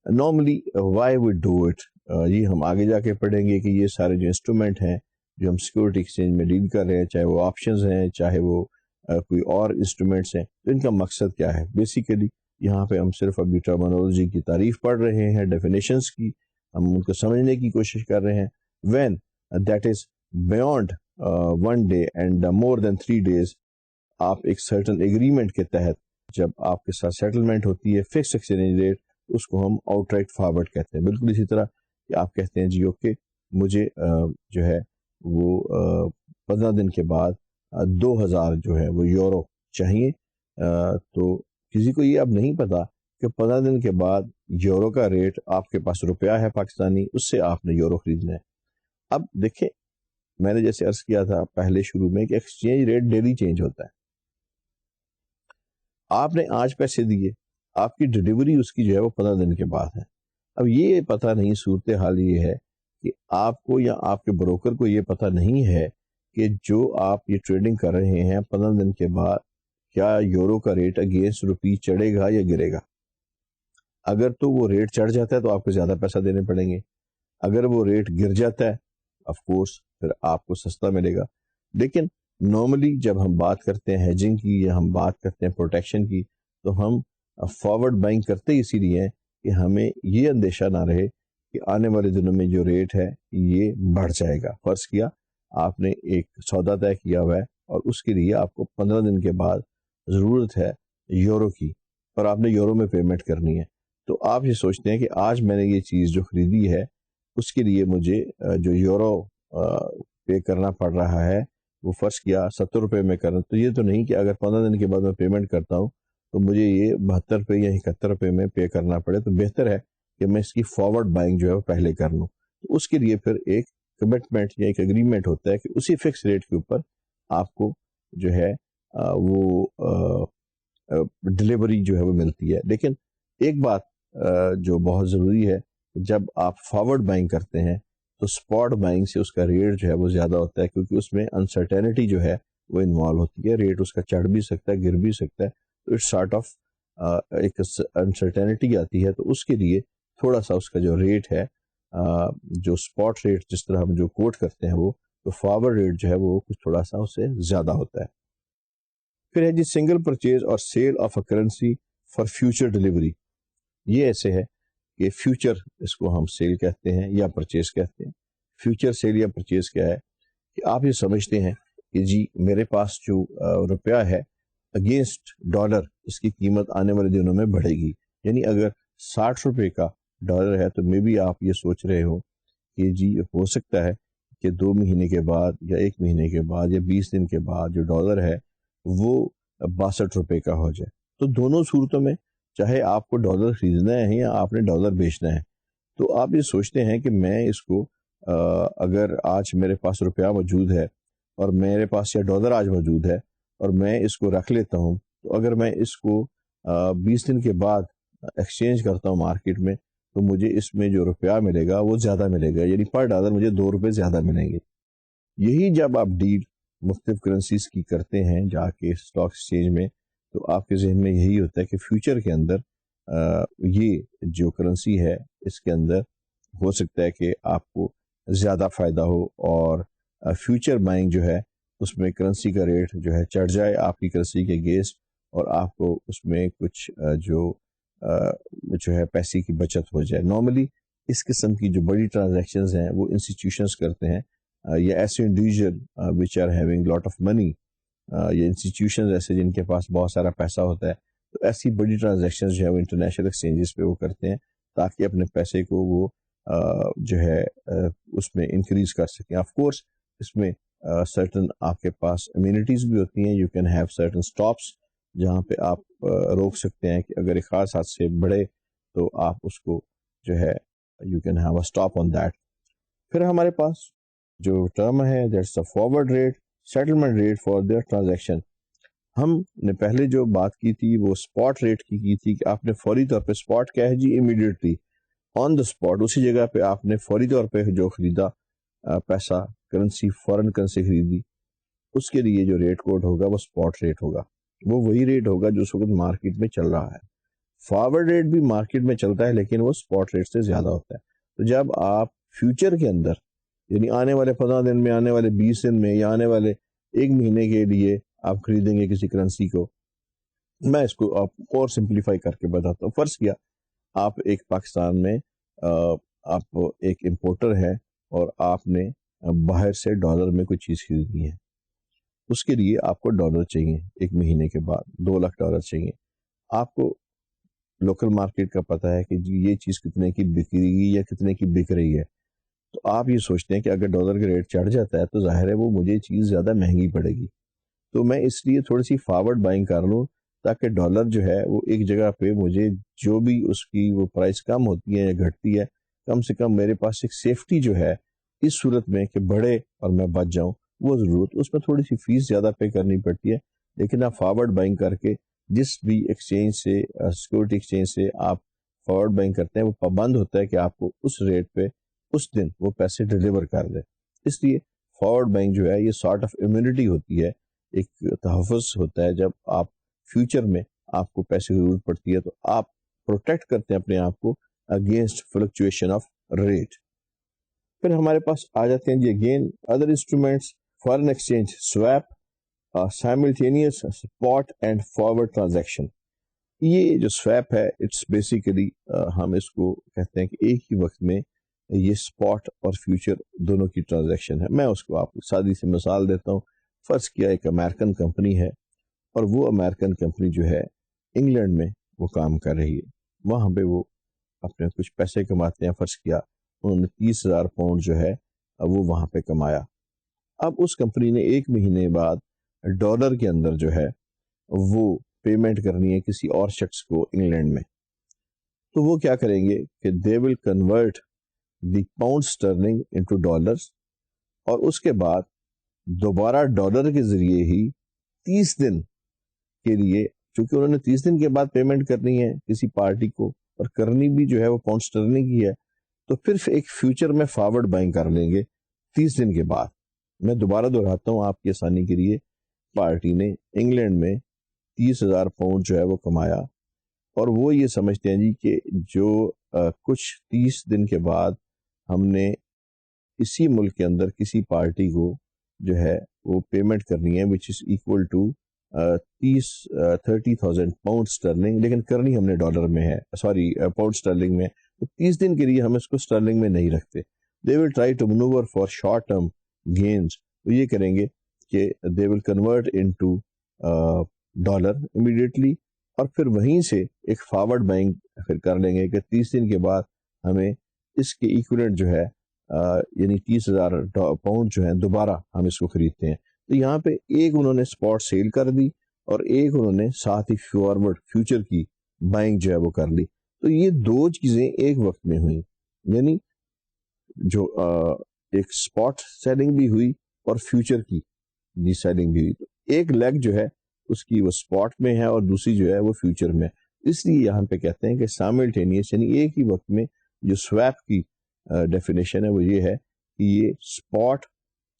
Normally why we do it, یہ ہم آگے جا کے پڑھیں گے کہ یہ سارے جو انسٹرومنٹ ہیں جو ہم سیکورٹی ایکسچینج میں ڈیل کر رہے ہیں، چاہے وہ آپشنز ہیں چاہے وہ کوئی اور انسٹرومنٹس ہیں، تو ان کا مقصد کیا ہے. بیسیکلی یہاں پہ ہم صرف ابھی ٹرمینالوجی کی تعریف پڑھ رہے ہیں، ڈیفینیشنز کی ہم ان کو سمجھنے کی کوشش کر رہے ہیں. When that is beyond 1 day and more than 3 days، آپ ایک سرٹن ایگریمنٹ کے تحت جب آپ کے ساتھ سیٹلمنٹ ہوتی ہے فکس ایکسچینج ریٹ، اس کو ہم آؤٹ رائٹ فارورڈ کہتے ہیں. بالکل اسی طرح کہ آپ کہتے ہیں جی اوکے مجھے جو ہے وہ 15 دن کے بعد 2000 جو ہے وہ یورو چاہیے. تو کسی کو یہ اب نہیں پتا کہ 15 دن کے بعد یورو کا ریٹ، آپ کے پاس روپیہ ہے پاکستانی، اس سے آپ نے یورو خریدنا ہے. اب دیکھیں میں نے جیسے عرض کیا تھا پہلے شروع میں کہ ایکسچینج ریٹ ڈیلی چینج ہوتا ہے. آپ نے آج پیسے دیے، آپ کی ڈیلیوری اس کی جو ہے وہ 15 دن کے بعد ہے. اب یہ پتہ نہیں، صورتحال یہ ہے کہ آپ کو یا آپ کے بروکر کو یہ پتہ نہیں ہے کہ جو آپ یہ ٹریڈنگ کر رہے ہیں 15 دن کے بعد کیا یورو کا ریٹ اگینسٹ روپی چڑھے گا یا گرے گا. اگر تو وہ ریٹ چڑھ جاتا ہے تو آپ کو زیادہ پیسہ دینے پڑیں گے، اگر وہ ریٹ گر جاتا ہے آف کورس پھر آپ کو سستا ملے گا. لیکن نارملی جب ہم بات کرتے ہیں ہیجنگ کی یا ہم بات کرتے ہیں پروٹیکشن کی، تو ہم فارورڈ بائنگ کرتے اسی لیے ہیں کہ ہمیں یہ اندیشہ نہ رہے کہ آنے والے دنوں میں جو ریٹ ہے یہ بڑھ جائے گا. فرض کیا آپ نے ایک سودا طے کیا ہوا ہے اور اس کے لیے آپ کو 15 دن کے بعد ضرورت ہے یورو کی اور آپ نے یورو میں پیمنٹ کرنی ہے. تو آپ یہ سوچتے ہیں کہ آج میں نے یہ چیز جو خریدی ہے اس کے لیے مجھے جو یورو پے کرنا پڑ رہا ہے وہ فرض کیا 70 روپے میں کرنا. تو یہ تو نہیں کہ اگر 15 دن کے بعد میں پیمنٹ کرتا ہوں تو مجھے یہ 72 روپے یا 71 روپے میں پے کرنا پڑے. تو بہتر ہے کہ میں اس کی فارورڈ بائنگ جو ہے وہ پہلے کر لوں. تو اس کے لیے پھر ایک کمٹمنٹ یا ایک اگریمنٹ ہوتا ہے کہ اسی فکس ریٹ کے اوپر آپ کو جو ہے وہ ڈلیوری جو ہے وہ ملتی ہے. لیکن ایک بات جو بہت ضروری ہے، جب آپ فارورڈ بائنگ کرتے ہیں تو اسپاٹ بائنگ سے اس کا ریٹ جو ہے وہ زیادہ ہوتا ہے، کیونکہ اس میں انسرٹینٹی جو ہے وہ انوالو ہوتی ہے. ریٹ اس کا چڑھ بھی سکتا ہے، گر بھی سکتا ہے. تو اٹس سارٹ آف ایک انسرٹینٹی آتی ہے. تو اس کے لیے تھوڑا سا اس کا جو ریٹ ہے، جو اسپاٹ ریٹ جس طرح ہم جو کوٹ کرتے ہیں وہ، تو فارورڈ ریٹ جو ہے وہ کچھ تھوڑا سا اس سے زیادہ ہوتا ہے. پھر ہے جی سنگل پرچیز اور sale of a currency for future delivery. یہ ایسے ہے کہ فیوچر اس کو ہم سیل کہتے ہیں یا پرچیز کہتے ہیں. فیوچر سیل یا پرچیز کیا ہے کہ آپ یہ سمجھتے ہیں کہ جی میرے پاس جو روپیہ ہے اگینسٹ ڈالر اس کی قیمت آنے والے دنوں میں بڑھے گی. یعنی اگر 60 روپے کا ڈالر ہے تو میں بھی آپ یہ سوچ رہے ہو کہ جی ہو سکتا ہے کہ 2 مہینے کے بعد یا 1 مہینے کے بعد یا 20 دن کے بعد جو ڈالر ہے وہ 62 روپے کا ہو جائے. تو دونوں صورتوں میں چاہے آپ کو ڈالر خریدنا ہے یا آپ نے ڈالر بیچنا ہے، تو آپ یہ سوچتے ہیں کہ میں اس کو اگر آج میرے پاس روپیہ موجود ہے اور میرے پاس یا ڈالر آج موجود ہے اور میں اس کو رکھ لیتا ہوں، تو اگر میں اس کو 20 دن کے بعد ایکسچینج کرتا ہوں مارکیٹ میں تو مجھے اس میں جو روپیہ ملے گا وہ زیادہ ملے گا. یعنی پر ڈالر مجھے 2 روپے زیادہ ملیں گے. یہی جب آپ ڈیل مختلف کرنسیز کی کرتے ہیں جا کے اسٹاک ایکسچینج میں، تو آپ کے ذہن میں یہی ہوتا ہے کہ فیوچر کے اندر یہ جو کرنسی ہے اس کے اندر ہو سکتا ہے کہ آپ کو زیادہ فائدہ ہو، اور فیوچر بائنگ جو ہے اس میں کرنسی کا ریٹ جو ہے چڑھ جائے آپ کی کرنسی کے اگینسٹ، اور آپ کو اس میں کچھ جو ہے پیسے کی بچت ہو جائے. نارملی اس قسم کی جو بڑی ٹرانزیکشنز ہیں وہ انسٹیٹیوشنز کرتے ہیں یا ایسے individual which are having lot of money, یا انسٹیٹیوشنز ایسے جن کے پاس بہت سارا پیسہ ہوتا ہے. تو ایسی بڑی ٹرانزیکشنز جو ہے وہ انٹرنیشنل ایکسچینجز پہ وہ کرتے ہیں تاکہ اپنے پیسے کو وہ جو ہے اس میں انکریز کر سکیں. آف کورس اس میں سرٹن آپ کے پاس امیونٹیز بھی ہوتی ہیں. You can have certain stops جہاں پہ آپ روک سکتے ہیں کہ اگر ایک خاص حد سے بڑھے تو آپ اس کو جو ہے you can have a stop on that. پھر ہمارے پاس جو ٹرم ہے that's a forward rate settlement rate for their transaction. ہم نے پہلے جو بات کی تھی وہ اسپاٹ ریٹ کی تھی کہ آپ نے فوری طور پہ اسپاٹ کیا ہے جی امیڈیٹلی آن دا اسپاٹ اسی جگہ پہ آپ نے فوری طور پہ جو خریدا پیسہ کرنسی فورن کرنسی خریدی، اس کے لیے جو ریٹ کوڈ ہوگا وہ اسپاٹ ریٹ ہوگا. وہ وہی ریٹ ہوگا جو اس وقت مارکیٹ میں چل رہا ہے. فارورڈ ریٹ بھی مارکیٹ میں چلتا ہے لیکن وہ اسپاٹ ریٹ سے زیادہ ہوتا ہے. تو جب آپ فیوچر کے اندر یعنی آنے والے 15 دن میں، آنے والے 20 دن میں یا آنے والے 1 مہینے کے لیے آپ خریدیں گے کسی کرنسی کو، میں اس کو آپ اور سمپلیفائی کر کے بتاتا ہوں. فرض کیا آپ ایک پاکستان میں آپ ایک امپورٹر ہے اور آپ نے باہر سے ڈالر میں کوئی چیز خریدنی ہے. اس کے لیے آپ کو ڈالر چاہیے، 1 مہینے کے بعد 2 لاکھ ڈالر چاہیے. آپ کو لوکل مارکیٹ کا پتہ ہے کہ جی یہ چیز کتنے کی بک رہی ہے یا کتنے کی بک رہی ہے. تو آپ یہ سوچتے ہیں کہ اگر ڈالر کا ریٹ چڑھ جاتا ہے تو ظاہر ہے وہ مجھے چیز زیادہ مہنگی پڑے گی، تو میں اس لیے تھوڑی سی فارورڈ بائنگ کر لوں تاکہ ڈالر جو ہے وہ ایک جگہ پہ مجھے جو بھی اس کی وہ پرائس کم ہوتی ہے یا گھٹتی ہے، کم سے کم میرے پاس ایک سیفٹی جو ہے اس صورت میں کہ بڑھے اور میں بچ جاؤں وہ ضرورت. اس میں تھوڑی سی فیس زیادہ پے کرنی پڑتی ہے، لیکن آپ فارورڈ بائنگ کر کے جس بھی ایکسچینج سے سیکورٹی ایکسچینج سے آپ فارورڈ بائنگ کرتے ہیں وہ پابند ہوتا ہے کہ آپ کو اس ریٹ پہ اس دن وہ پیسے ڈیلیور کر دے. اس لیے فارورڈ بائنگ جو ہے یہ سارٹ آف امیونٹی ہوتی ہے، ایک تحفظ ہوتا ہے. جب آپ فیوچر میں آپ کو پیسے کی ضرورت پڑتی ہے تو آپ پروٹیکٹ کرتے ہیں اپنے آپ کو اگینسٹ فلکچویشن آف ریٹ. پھر ہمارے پاس آ جاتے ہیں جی again other instruments, foreign exchange swap, simultaneous spot and forward transaction. یہ جو سویپ ہے اٹس بیسیکلی ہم اس کو کہتے ہیں کہ ایک ہی وقت میں یہ اسپاٹ اور فیوچر دونوں کی ٹرانزیکشن ہے. میں اس کو آپ کو سادی سی مثال دیتا ہوں. فرض کیا ایک امریکن کمپنی ہے اور وہ امریکن کمپنی جو ہے انگلینڈ میں وہ کام کر رہی ہے. وہاں پہ وہ اپنے کچھ پیسے کماتے ہیں. فرض کیا انہوں نے 30,000 پاؤنڈ جو ہے وہ وہاں پہ کمایا. اب اس کمپنی نے 1 مہینے بعد ڈالر کے اندر جو ہے وہ پیمنٹ کرنی ہے کسی اور شخص کو انگلینڈ میں. تو وہ کیا کریں گے کہ they will convert the pound sterling into dollars, اور اس کے بعد دوبارہ ڈالر کے ذریعے ہی 30 دن کے لیے، چونکہ انہوں نے 30 دن کے بعد پیمنٹ کرنی ہے کسی پارٹی کو اور کرنی بھی جو ہے وہ پاؤنڈ اسٹرلنگ کی ہے، تو پھر ایک فیوچر میں فارورڈ بائنگ کر لیں گے 30 دن کے بعد. میں دوبارہ دہراتا ہوں آپ کی آسانی کے لیے. پارٹی نے انگلینڈ میں 30,000 پاؤنڈ جو ہے وہ کمایا، اور وہ یہ سمجھتے ہیں جی کہ جو کچھ 30 دن کے بعد ہم نے اسی ملک کے اندر کسی پارٹی کو جو ہے وہ پیمنٹ کرنی ہے which is equal to 30,000 pound sterling, لیکن کرنی ہم نے ڈالر میں ہے، سوری پاؤنڈ اسٹرلنگ میں. تو 30 دن کے لیے ہم اس کو اسٹرلنگ میں نہیں رکھتے. They will try to manoeuvre for short term gains. وہ یہ کریں گے کہ they will convert into dollar immediately, اور پھر وہیں سے ایک فارورڈ بائنگ پھر کر لیں گے کہ 30 دن کے بعد ہمیں اس کے ایکولنٹ جو ہے یعنی 30,000 پاؤنڈ جو ہیں دوبارہ ہم اس کو خریدتے ہیں. تو یہاں پہ ایک انہوں نے اسپاٹ سیل کر دی اور ایک انہوں نے ساتھ ہی فارورڈ فیوچر کی بائنگ جو ہے وہ کر لی. تو یہ دو چیزیں ایک وقت میں ہوئیں، یعنی جو ایک اسپاٹ سیلنگ بھی ہوئی اور فیوچر کی جی سیلنگ بھی ہوئی. تو ایک لیگ جو ہے اس کی وہ اسپاٹ میں ہے اور دوسری جو ہے وہ فیوچر میں. اس لیے یہاں پہ کہتے ہیں کہ سائملٹینیس، یعنی ایک ہی وقت میں جو سویپ کی ڈیفینیشن ہے وہ یہ ہے کہ یہ اسپاٹ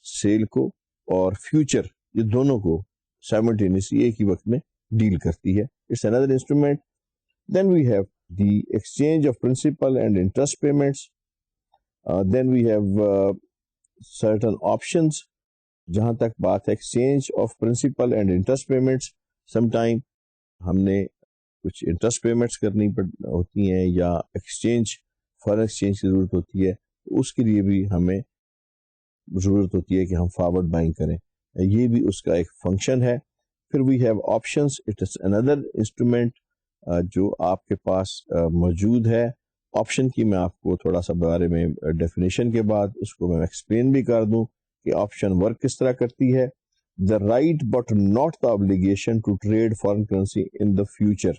سیل کو اور فیوچر یہ دونوں کو سائملٹینیسلی ایک ہی وقت میں ڈیل کرتی ہے. It's another instrument. Then we have the exchange of principal and interest payments. Then we have certain options. جہاں تک بات ہے exchange of principle and interest payments, some time ہم نے کچھ انٹرسٹ پیمنٹس کرنی ہوتی ہیں یا ایکسچینج فارن ایکسچینج کی ضرورت ہوتی ہے، اس کے لیے بھی ہمیں ضرورت ہوتی ہے کہ ہم فارورڈ بائنگ کریں. یہ بھی اس کا ایک فنکشن ہے. پھر we have options. It is اندر انسٹرومنٹ جو آپ کے پاس موجود ہے. آپشن کی میں آپ کو تھوڑا سا بارے میں ڈیفینیشن کے بعد اس کو میں ایکسپلین بھی کر دوں کہ آپشن ورک کس طرح کرتی ہے. The right but not the obligation to trade foreign currency in the future.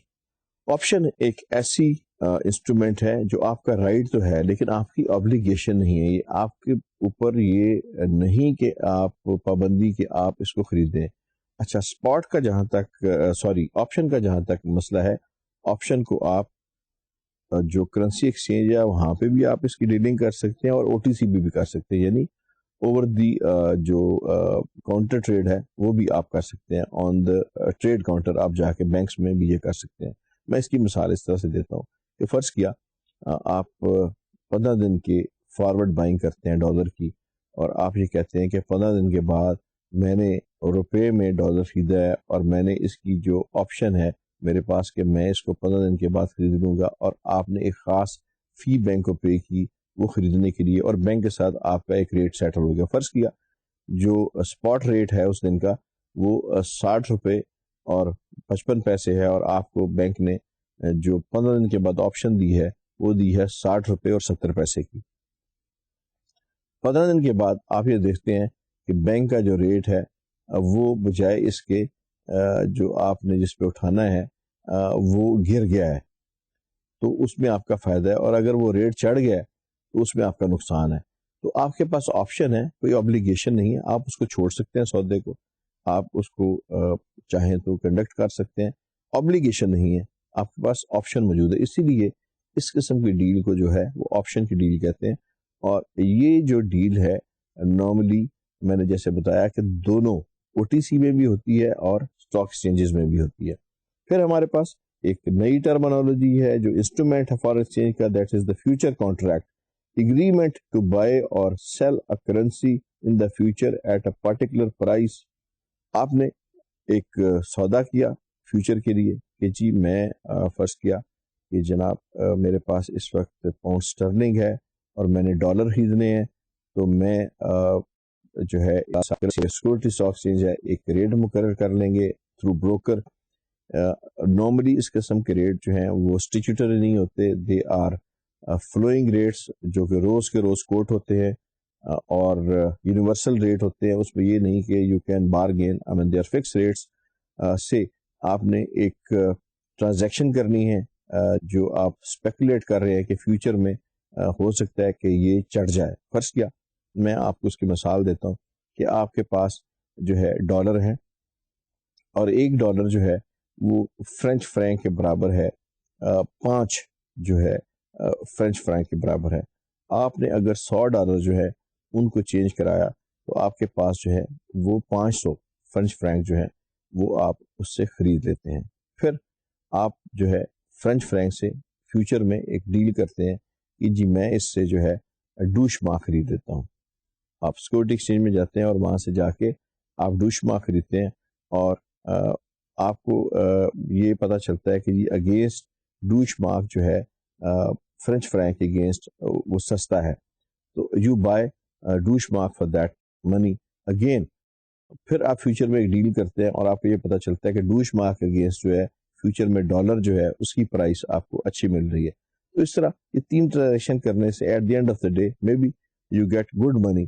Option ایک ایسی انسٹرومنٹ ہے جو آپ کا رائٹ تو ہے لیکن آپ کی obligation نہیں ہے. یہ آپ کے اوپر یہ نہیں کہ آپ پابندی کہ آپ اس کو خریدیں. اچھا، اسپاٹ کا جہاں تک آپشن کا جہاں تک مسئلہ ہے، آپشن کو آپ جو کرنسی ایکسچینج ہے وہاں پہ بھی آپ اس کی ڈیلنگ کر سکتے ہیں اور OTC بھی کر سکتے ہیں، یعنی اوور دی جو کاؤنٹر ٹریڈ ہے وہ بھی آپ کر سکتے ہیں. آن دا ٹریڈ کاؤنٹر آپ جا کے بینکس میں بھی یہ کر سکتے ہیں. میں اس کی مثال اس طرح سے دیتا ہوں کہ فرض کیا آپ 15 دن کے فارورڈ بائنگ کرتے ہیں ڈالر کی، اور آپ یہ کہتے ہیں کہ 15 دن کے بعد میں نے روپے میں ڈالر خریدا ہے اور میں نے اس کی جو آپشن ہے میرے پاس کہ میں اس کو 15 دن کے بعد خرید لوں گا، اور آپ نے ایک خاص فی بینک کو پے کی وہ خریدنے کے لیے، اور بینک کے ساتھ آپ کا ایک ریٹ سیٹل ہو گیا. فرض کیا جو اسپاٹ ریٹ ہے اس دن کا وہ 60 روپے اور 55 پیسے ہے، اور آپ کو بینک نے جو 15 دن کے بعد آپشن دی ہے وہ دی ہے 60 روپے اور 70 پیسے کی. 15 دن کے بعد آپ یہ دیکھتے ہیں کہ بینک کا جو ریٹ ہے وہ بجائے اس کے جو آپ نے جس پہ اٹھانا ہے وہ گر گیا ہے، تو اس میں آپ کا فائدہ ہے. اور اگر وہ ریٹ چڑھ گیا ہے تو اس میں آپ کا نقصان ہے. تو آپ کے پاس آپشن ہے، کوئی obligation نہیں ہے. آپ اس کو چھوڑ سکتے ہیں سودے کو، آپ اس کو چاہیں تو کنڈکٹ کر سکتے ہیں. obligation نہیں ہے، آپ کے پاس آپشن موجود ہے. اسی لیے اس قسم کی ڈیل کو جو ہے وہ آپشن کی ڈیل کہتے ہیں. اور یہ جو ڈیل ہے نارملی میں نے جیسے بتایا کہ دونوں OTC میں بھی ہوتی ہے اور اسٹاک ایکسچینجز میں بھی ہوتی ہے. پھر ہمارے پاس ایک نئی ٹرمنالوجی ہے جو انسٹرومنٹ ہے فارن ایکسچینج کا، that is the future contract. agreement to buy or sell a currency in the future at a particular price. آپ نے ایک سودا کیا فیوچر کے لیے کہ جی میں فرض کیا کہ جناب میرے پاس اس وقت پاؤنڈ سٹرلنگ ہے اور میں نے ڈالر خریدنے ہیں تو میں جو ہے سیکورٹی اسٹاک ایکسچینج ہے ایک ریٹ مقرر کر لیں گے تھرو بروکر. نارملی اس قسم کے ریٹ جو ہیں وہ اسٹیچوٹری نہیں ہوتے, دے آر فلوئنگ ریٹس جو کہ روز کے روز کوٹ ہوتے ہیں اور یونیورسل ریٹ ہوتے ہیں. اس میں یہ نہیں کہ you can bargain, I mean they are fix rates. سے آپ نے ایک ٹرانزیکشن کرنی ہے جو آپ اسپیکولیٹ کر رہے ہیں کہ فیوچر میں ہو سکتا ہے کہ یہ چڑھ جائے. فرض کیا میں آپ کو اس کی مثال دیتا ہوں کہ آپ کے پاس جو ہے ڈالر ہیں اور ایک ڈالر جو ہے وہ فرینچ فرینک کے برابر ہے 5 جو ہے فرینچ فرینک کے برابر ہے. آپ نے اگر $100 جو ہے ان کو چینج کرایا تو آپ کے پاس جو ہے وہ 500 فرینچ فرینک جو ہے وہ آپ اس سے خرید لیتے ہیں. پھر آپ جو ہے فرینچ فرینک سے فیوچر میں ایک ڈیل کرتے ہیں کہ جی میں اس سے جو ہے ڈوش ماہ خرید لیتا ہوں. آپ سیکورٹی ایکسچینج میں جاتے ہیں اور وہاں سے جا کے آپ ڈوش ماہ خریدتے ہیں اور آپ کو یہ پتہ چلتا ہے کہ جی اگینسٹ ڈوش مارک جو ہے فرینچ فرینک کے اگینسٹ وہ سستا ہے, تو you buy Deutsche mark for that money again. پھر آپ فیوچر میں ایک ڈیل کرتے ہیں اور آپ کو یہ پتہ چلتا ہے کہ ڈوش مارک کے اگینسٹ جو ہے فیوچر میں ڈالر جو ہے اس کی پرائس آپ کو اچھی مل رہی ہے. تو اس طرح یہ 3 ٹرانزیکشن کرنے سے at the end of the day may be you get good money.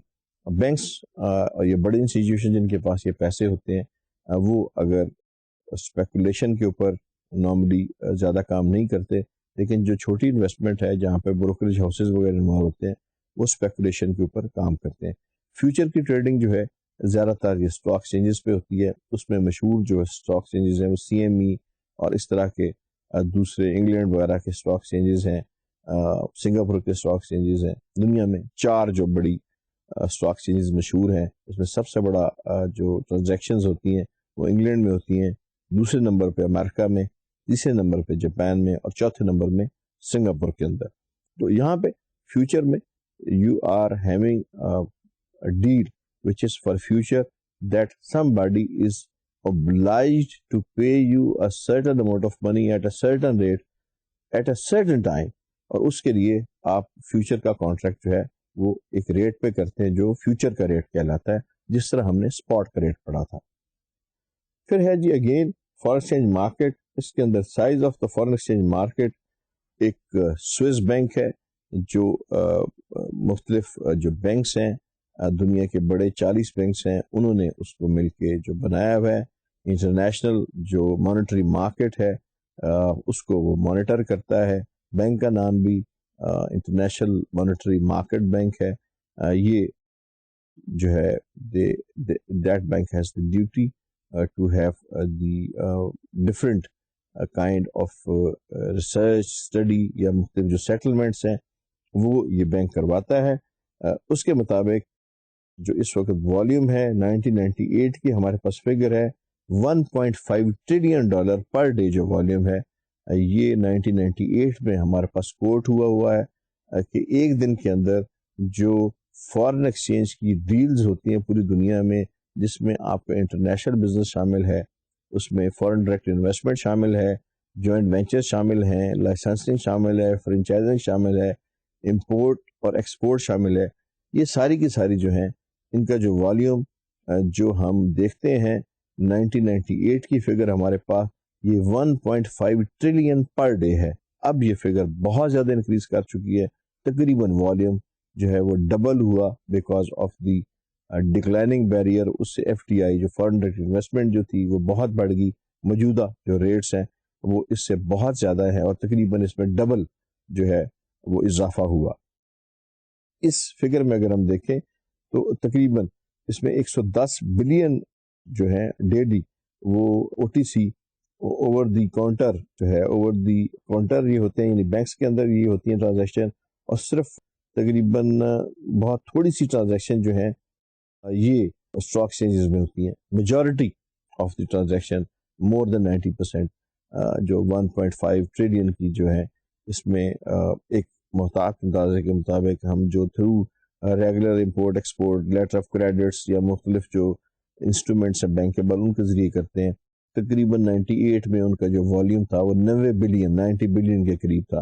Banks اور یہ بڑے انسٹیٹیوشن جن کے پاس یہ پیسے ہوتے ہیں وہ اگر اسپیکولیشن کے اوپر نارملی زیادہ کام نہیں کرتے, لیکن جو چھوٹی انویسٹمنٹ ہے جہاں پہ بروکریج ہاؤسز وغیرہ انوالو ہوتے ہیں وہ اسپیکولیشن کے اوپر کام کرتے ہیں. فیوچر کی ٹریڈنگ جو ہے زیادہ تر یہ اسٹاک ایکسچینجز پہ ہوتی ہے. اس میں مشہور جو اسٹاک ایکسچینجز ہیں وہ CME اور اس طرح کے دوسرے انگلینڈ وغیرہ کے اسٹاک ایکسچینجز ہیں, سنگاپور کے اسٹاک ایکسچینجز ہیں. دنیا میں 4 جو بڑی اسٹاک ایکسچینجز مشہور ہیں, اس میں سب سے بڑا جو ٹرانزیکشنز ہوتی ہیں وہ انگلینڈ میں ہوتی ہیں, دوسرے نمبر پہ امریکہ میں, تیسرے نمبر پہ جاپان میں اور چوتھے نمبر میں سنگاپور کے اندر. تو یہاں پہ فیوچر میں you are having deal which is for future that somebody is obliged to pay you a certain amount of money at a certain rate at a certain time, اور اس کے لیے آپ فیوچر کا کانٹریکٹ جو ہے وہ ایک ریٹ پہ کرتے ہیں جو فیوچر کا ریٹ کہلاتا ہے, جس طرح ہم نے اسپاٹ کا ریٹ پڑھا تھا. پھر ہے جی اگین فارن ایکسچینج مارکیٹ. اس کے اندر size of the foreign exchange market ایک سوئس بینک ہے جو مختلف جو بینکس ہیں دنیا کے بڑے 40 بینکس ہیں انہوں نے اس کو مل کے جو بنایا ہوا ہے. انٹرنیشنل جو مانیٹری مارکیٹ ہے اس کو وہ مانیٹر کرتا ہے. بینک کا نام بھی انٹرنیشنل مانیٹری مارکیٹ بینک ہے. یہ جو ہے that bank has the duty to have the different kind of research study یا مختلف جو سیٹلمنٹس ہیں وہ یہ بینک کرواتا ہے. اس کے مطابق جو اس وقت والیوم ہے 1998 کی ہمارے پاس فگر ہے $1.5 ٹریلین پر ڈے جو والیوم ہے یہ 1998 میں ہمارے پاس کوٹ ہوا ہے کہ ایک دن کے اندر جو فارن ایکسچینج کی ڈیلز ہوتی ہیں پوری دنیا میں, جس میں آپ کا انٹرنیشنل بزنس شامل ہے, اس میں فارن ڈائریکٹ انویسٹمنٹ شامل ہے, جوائنٹ وینچر شامل ہیں, لائسنسنگ شامل ہے, فرنچائزنگ شامل ہے, امپورٹ اور ایکسپورٹ شامل ہے, یہ ساری کی ساری جو ہیں ان کا جو والیوم جو ہم دیکھتے ہیں 1998 کی فگر ہمارے پاس یہ 1.5 ٹریلین پر ڈے ہے. اب یہ فگر بہت زیادہ انکریز کر چکی ہے, تقریباً والیوم جو ہے وہ ڈبل ہوا because of the declining barrier. اس سے FDI جو فارن ڈائریکٹ انویسٹمنٹ جو تھی وہ بہت بڑھ گئی. موجودہ جو ریٹس ہیں وہ اس سے بہت زیادہ ہے اور تقریباً اس میں ڈبل جو ہے وہ اضافہ ہوا. اس فگر میں اگر ہم دیکھیں تو تقریباً اس میں 110 بلین جو ہے ڈیلی وہ OTC اوور دی کاؤنٹر جو ہے اوور دی کاؤنٹر یہ ہوتے ہیں, یعنی بینکس کے اندر یہ ہوتی ہیں ٹرانزیکشن, اور صرف تقریباً بہت تھوڑی سی ٹرانزیکشن جو ہیں یہ اسٹاک ایکسچینجز میں ہوتی ہیں. میجورٹی آف دی ٹرانزیکشن مور دین 90% جو 1.5 ٹریلین کی جو ہے اس میں ایک محتاط اندازے کے مطابق ہم جو through regular import export letter of credits یا مختلف جو انسٹرومنٹس ہیں بینکیبل ان کے ذریعے کرتے ہیں. تقریباً 98 میں ان کا جو والیوم تھا وہ 90 بلین کے قریب تھا,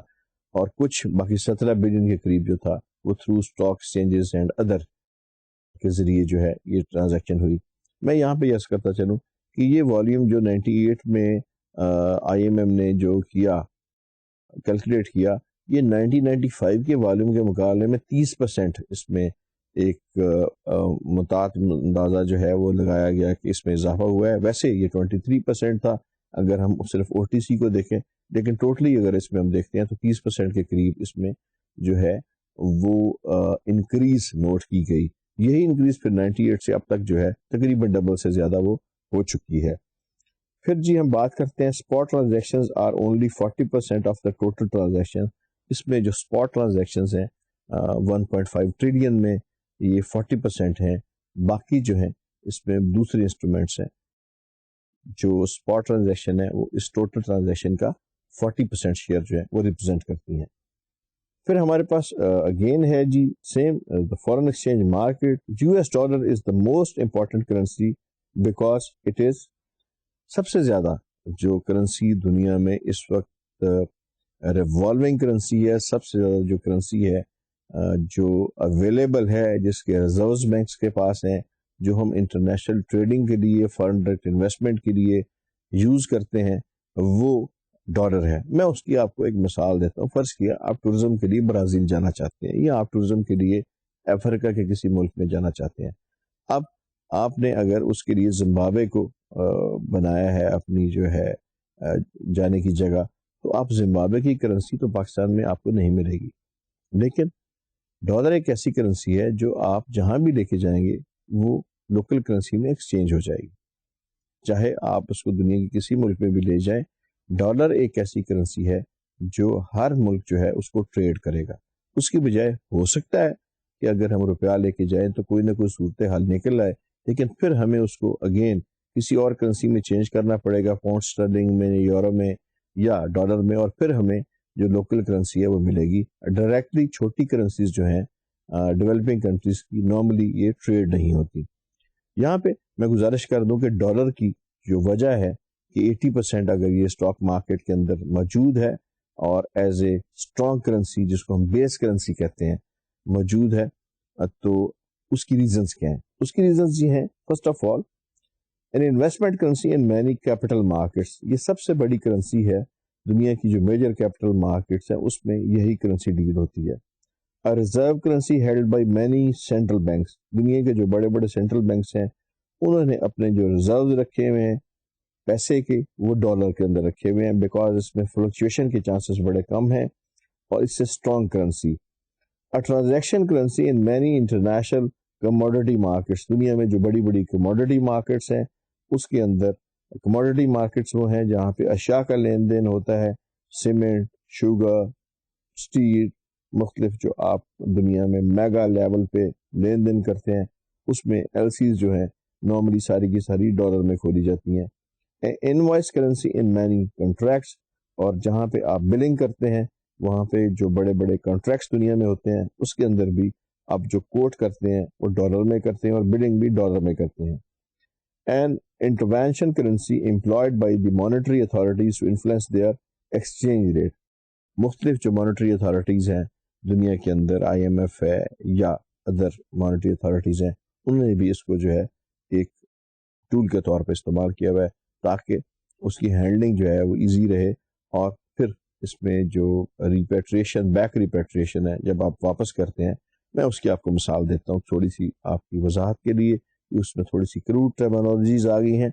اور کچھ باقی 17 بلین کے قریب جو تھا وہ through stock exchanges and other کے ذریعے جو ہے یہ ٹرانزیکشن ہوئی. میں یہاں پہ یس کرتا چلوں کہ یہ والیوم جو 98 میں آئی ایم ایم نے جو کیا کیلکولیٹ کیا, یہ 1995 کے والیوم کے مقابلے میں 30% اس میں ایک متعدد اندازہ جو ہے وہ لگایا گیا کہ اس میں اضافہ ہوا ہے. ویسے یہ 23% تھا اگر ہم صرف او ٹی سی کو دیکھیں, لیکن ٹوٹلی اگر اس میں ہم دیکھتے ہیں تو 30% کے قریب اس میں جو ہے وہ انکریز نوٹ کی گئی. یہی انکریز پھر 98 سے اب تک جو ہے تقریباً ڈبل سے زیادہ وہ ہو چکی ہے. پھر جی ہم بات کرتے ہیں spot transactions are only 40% of the total transaction. اس میں جو اسپاٹ ٹرانزیکشنز ہیں 1.5 ٹریلین میں یہ 40% ہیں. باقی جو ہیں اس میں دوسری انسٹرومنٹس ہیں جو اسپاٹ ٹرانزیکشن ہے وہ اس ٹوٹل ٹرانزیکشن کا 40% شیئر جو ہے وہ ریپرزینٹ کرتی ہیں. پھر ہمارے پاس اگین ہے جی same foreign exchange market. U S dollar is the most important currency because it is سب سے زیادہ جو کرنسی دنیا میں اس وقت ریوالونگ کرنسی ہے, سب سے زیادہ جو کرنسی ہے جو اویلیبل ہے, جس کے ریزروز بینکس کے پاس ہیں, جو ہم انٹرنیشنل ٹریڈنگ کے لیے فارن ڈائریکٹ انویسٹمنٹ کے لیے یوز کرتے ہیں, وہ ڈالر ہے. میں اس کی آپ کو ایک مثال دیتا ہوں. فرض کیا آپ ٹورزم کے لیے برازیل جانا چاہتے ہیں یا آپ ٹورزم کے لیے افریقہ کے کسی ملک میں جانا چاہتے ہیں. اب آپ نے اگر اس کے لیے زمبابوے کو بنایا ہے اپنی جو ہے جانے کی جگہ, تو آپ زمبابوے کی کرنسی تو پاکستان میں آپ کو نہیں ملے گی, لیکن ڈالر ایک ایسی کرنسی ہے جو آپ جہاں بھی لے کے جائیں گے وہ لوکل کرنسی میں ایکسچینج ہو جائے گی. چاہے آپ اس کو دنیا کے کسی ملک میں بھی لے جائیں, ڈالر ایک ایسی کرنسی ہے جو ہر ملک جو ہے اس کو ٹریڈ کرے گا. اس کی بجائے ہو سکتا ہے کہ اگر ہم روپیہ لے کے جائیں تو کوئی نہ کوئی صورتحال نکل آئے, لیکن پھر ہمیں اس کو اگین کسی اور کرنسی میں چینج کرنا پڑے گا, پاؤنڈ اسٹرلنگ میں, یورو میں یا ڈالر میں, اور پھر ہمیں جو لوکل کرنسی ہے وہ ملے گی. ڈائریکٹلی چھوٹی کرنسیز جو ہیں ڈیولپنگ کنٹریز کی نارملی یہ ٹریڈ نہیں ہوتی. یہاں پہ میں گزارش کر دوں کہ ڈالر کی جو وجہ ہے کہ 80% اگر یہ اسٹاک مارکیٹ کے اندر موجود ہے اور ایز اے اسٹرانگ کرنسی جس کو ہم بیس کرنسی کہتے ہیں موجود ہے, تو اس کی ریزنز کیا ہیں؟ اس کی ریزنز یہ ہیں, first of all in investment currency in many capital markets. یہ سب سے بڑی کرنسی ہے دنیا کی جو میجر کیپٹل مارکیٹس ہیں اس میں یہی کرنسی ڈیل ہوتی ہے. Reserve currency held by many central banks. دنیا کے جو بڑے بڑے سینٹرل بینکس ہیں انہوں نے اپنے جو ریزرو رکھے ہوئے ہیں پیسے کے وہ ڈالر کے اندر رکھے ہوئے ہیں, بیکاز اس میں فلکچویشن کے چانسز بڑے کم ہیں اور اس سے strong currency. Transaction currency in many international commodity markets. دنیا میں جو بڑی بڑی کموڈٹی مارکیٹس ہیں اس کے اندر کموڈٹی مارکیٹس وہ ہیں جہاں پہ اشیاء کا لین دین ہوتا ہے, سیمنٹ, شوگر, اسٹیل, مختلف جو آپ دنیا میں میگا لیول پہ لین دین کرتے ہیں, اس میں ایل سیز جو ہیں نارملی ساری کی ساری ڈالر میں کھولی جاتی ہیں. Invoice currency in many contracts, اور جہاں پہ آپ بلنگ کرتے ہیں وہاں پہ جو بڑے بڑے کانٹریکٹس دنیا میں ہوتے ہیں اس کے اندر بھی آپ جو کوٹ کرتے ہیں وہ ڈالر میں کرتے ہیں اور بلنگ بھی ڈالر میں کرتے ہیں. And intervention currency employed by the monetary authorities to influence their exchange rate. مختلف جو مانیٹری اتھارٹیز ہیں دنیا کے اندر, آئی ایم ایف ہے یا ادر مانیٹری اتھارٹیز ہیں, انہوں نے بھی اس کو جو ہے ایک ٹول کے طور پہ استعمال کیا ہوا ہے تاکہ اس کی ہینڈلنگ جو ہے وہ ایزی رہے. اور پھر اس میں جو ریپیٹریشن, بیک ریپیٹریشن ہے جب آپ واپس کرتے ہیں, میں اس کی آپ کو مثال دیتا ہوں تھوڑی سی آپ کی وضاحت کے لیے کہ اس میں تھوڑی سی کروڈ ٹرمینالوجیز آ گئی ہیں.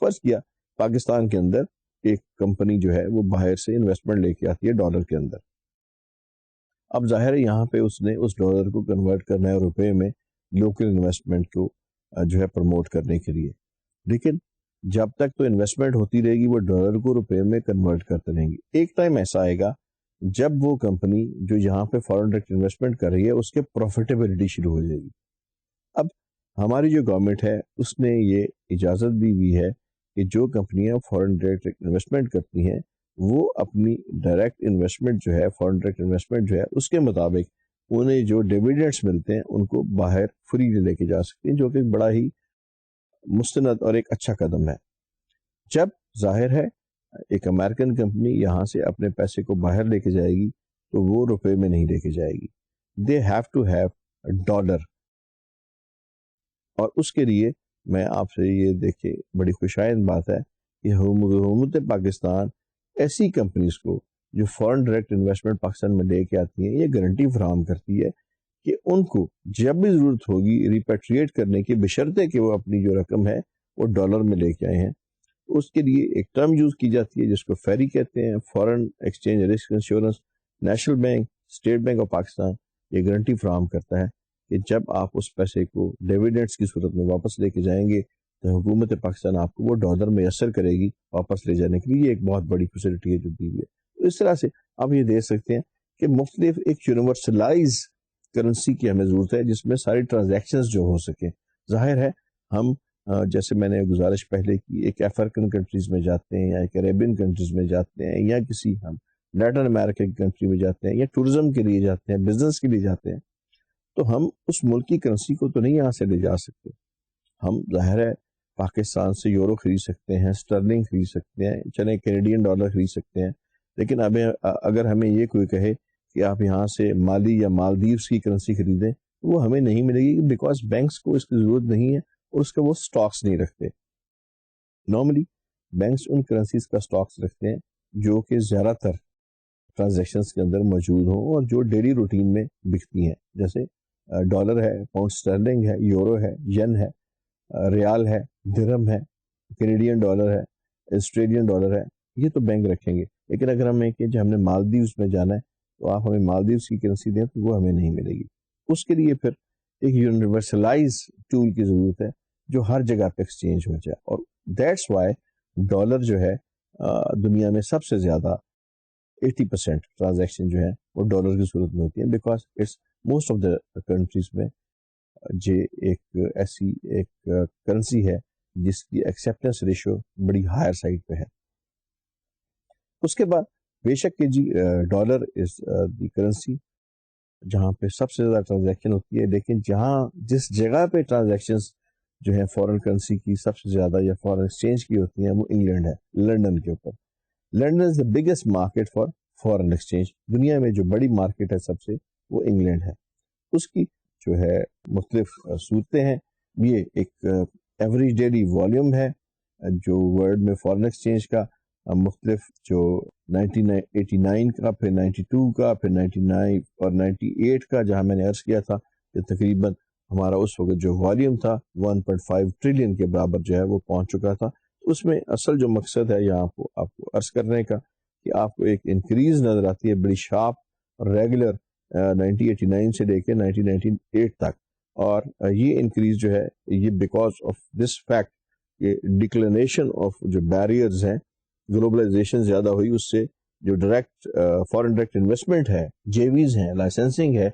فرض کیا پاکستان کے اندر ایک کمپنی جو ہے وہ باہر سے انویسٹمنٹ لے کے آتی ہے ڈالر کے اندر. اب ظاہر ہے یہاں پہ اس نے اس ڈالر کو کنورٹ کرنا ہے روپے میں لوکل انویسٹمنٹ کو جو ہے پروموٹ کرنے کے لیے, لیکن جب تک تو انویسٹمنٹ ہوتی رہے گی وہ ڈالر کو روپے میں کنورٹ کرتے رہیں گی. ایک ٹائم ایسا آئے گا جب وہ کمپنی جو یہاں پہ فارن ڈائریکٹ انویسٹمنٹ کر رہی ہے اس کے پروفیٹیبلٹی شروع ہو جائے گی. اب ہماری جو گورنمنٹ ہے اس نے یہ اجازت دی ہوئی ہے کہ جو کمپنیاں فارن ڈائریکٹ انویسٹمنٹ کرتی ہیں وہ اپنی ڈائریکٹ انویسٹمنٹ جو ہے فارن ڈائریکٹ انویسٹمنٹ جو ہے اس کے مطابق انہیں جو ڈیویڈنڈس ملتے ہیں ان کو باہر فری لے کے جا سکتے ہیں, جو کہ بڑا ہی مستند اور ایک اچھا قدم ہے. جب ظاہر ہے ایک امریکن کمپنی یہاں سے اپنے پیسے کو باہر لے کے جائے گی تو وہ روپے میں نہیں لے کے جائے گی, they have to have dollar. اور اس کے لیے میں آپ سے یہ دیکھے بڑی خوشائند بات ہے کہ حکومت پاکستان ایسی کمپنیز کو جو فورن ڈائریکٹ انویسٹمنٹ پاکستان میں لے کے آتی ہیں یہ گارنٹی فراہم کرتی ہے کہ ان کو جب بھی ضرورت ہوگی ریپیٹریٹ کرنے کی، بشرطے کہ وہ اپنی جو رقم ہے وہ ڈالر میں لے کے آئے ہیں. اس کے لیے ایک ٹرم یوز کی جاتی ہے جس کو فیری کہتے ہیں، foreign exchange risk insurance. National bank, state bank of Pakistan یہ گارنٹی فراہم کرتا ہے کہ جب آپ اس پیسے کو ڈیویڈنڈس کی صورت میں واپس لے کے جائیں گے تو حکومت پاکستان آپ کو وہ ڈالر میسر کرے گی واپس لے جانے کے لیے. یہ ایک بہت بڑی فیسلٹی ہے جو دی ہوئی ہے. تو اس طرح سے آپ یہ دیکھ سکتے ہیں کہ مختلف ایک یونیورسلائز کرنسی کی ہمیں ضرورت ہے جس میں ساری ٹرانزیکشنز جو ہو سکیں. ظاہر ہے ہم جیسے میں نے گزارش پہلے کی، ایک افریقن کنٹریز میں جاتے ہیں یا ایک عربین کنٹریز میں جاتے ہیں یا کسی ہم لیٹن امریکہ کی کنٹری میں جاتے ہیں یا ٹورزم کے لیے جاتے ہیں، بزنس کے لیے جاتے ہیں، تو ہم اس ملک کی کرنسی کو تو نہیں یہاں سے لے جا سکتے. ہم ظاہر ہے پاکستان سے یورو خرید سکتے ہیں، اسٹرلنگ خرید سکتے ہیں، چلیں کینیڈین ڈالر خرید سکتے ہیں، لیکن اب اگر ہمیں یہ کوئی کہے کہ آپ یہاں سے مالی یا مالدیوز کی کرنسی خریدیں تو وہ ہمیں نہیں ملے گی، بیکاز بینکس کو اس کی ضرورت نہیں ہے اور اس کا وہ سٹاکس نہیں رکھتے. نارملی بینکس ان کرنسیز کا سٹاکس رکھتے ہیں جو کہ زیادہ تر ٹرانزیکشنز کے اندر موجود ہوں اور جو ڈیلی روٹین میں بکتی ہیں، جیسے ڈالر ہے، پاؤنڈ اسٹرلنگ ہے، یورو ہے، ین ہے، ریال ہے، درہم ہے، کینیڈین ڈالر ہے، آسٹریلین ڈالر ہے. یہ تو بینک رکھیں گے. لیکن اگر ہمیں کہ جو ہم نے مالدیوز میں جانا ہے تو آپ ہمیں مالدیوز کی کرنسی دیں تو وہ ہمیں نہیں ملے گی. اس کے لیے پھر ایک یونیورسلائز ٹول کی ضرورت ہے جو ہر جگہ پہ ایکسچینج ہو جائے. اور دیٹس وائی ڈالر جو ہے دنیا میں سب سے زیادہ 80% ٹرانزیکشن جو ہے وہ ڈالر کی صورت میں ہوتی ہیں، because it's most of the countries میں یہ ایک ایسی ایک کرنسی ہے جس کی ایکسیپٹنس ریشو بڑی ہائر سائڈ پہ ہے. اس کے بعد بے شک کہ جی ڈالر از دی کرنسی جہاں پہ سب سے زیادہ ٹرانزیکشن ہوتی ہے، لیکن جس جگہ پہ ٹرانزیکشنز جو ہیں فورن کرنسی کی سب سے زیادہ یا فورن ایکسچینج کی ہوتی ہیں وہ انگلینڈ ہے، لنڈن کے اوپر. London is the biggest market for foreign exchange. دنیا میں جو بڑی مارکیٹ ہے سب سے وہ انگلینڈ ہے. اس کی جو ہے مختلف صورتیں ہیں. یہ ایک ایوریج ڈیلی والیوم ہے جو ورلڈ میں فورن ایکسچینج کا مختلف جو 1989 کا، پھر 92 کا، پھر 99 اور 98 کا، جہاں میں نے عرض کیا تھا کہ تقریباً ہمارا اس وقت جو والیوم تھا 1.5 ٹریلین کے برابر جو ہے وہ پہنچ چکا تھا. اس میں اصل جو مقصد ہے یہاں آپ کو عرض کرنے کا کہ آپ کو ایک انکریز نظر آتی ہے بڑی شارپ ریگولر 1989 سے لے کے 1998 تک. اور یہ انکریز جو ہے یہ بیکاز آف دس فیکٹ کہ ڈکلینیشن آف جو بیریئرز ہیں، گلوبلائزیشن زیادہ ہوئی، اس سے جو ڈائریکٹ فورن ڈائریکٹ انویسٹمنٹ ہے، جے ویز ہیں، لائسنسنگ ہے،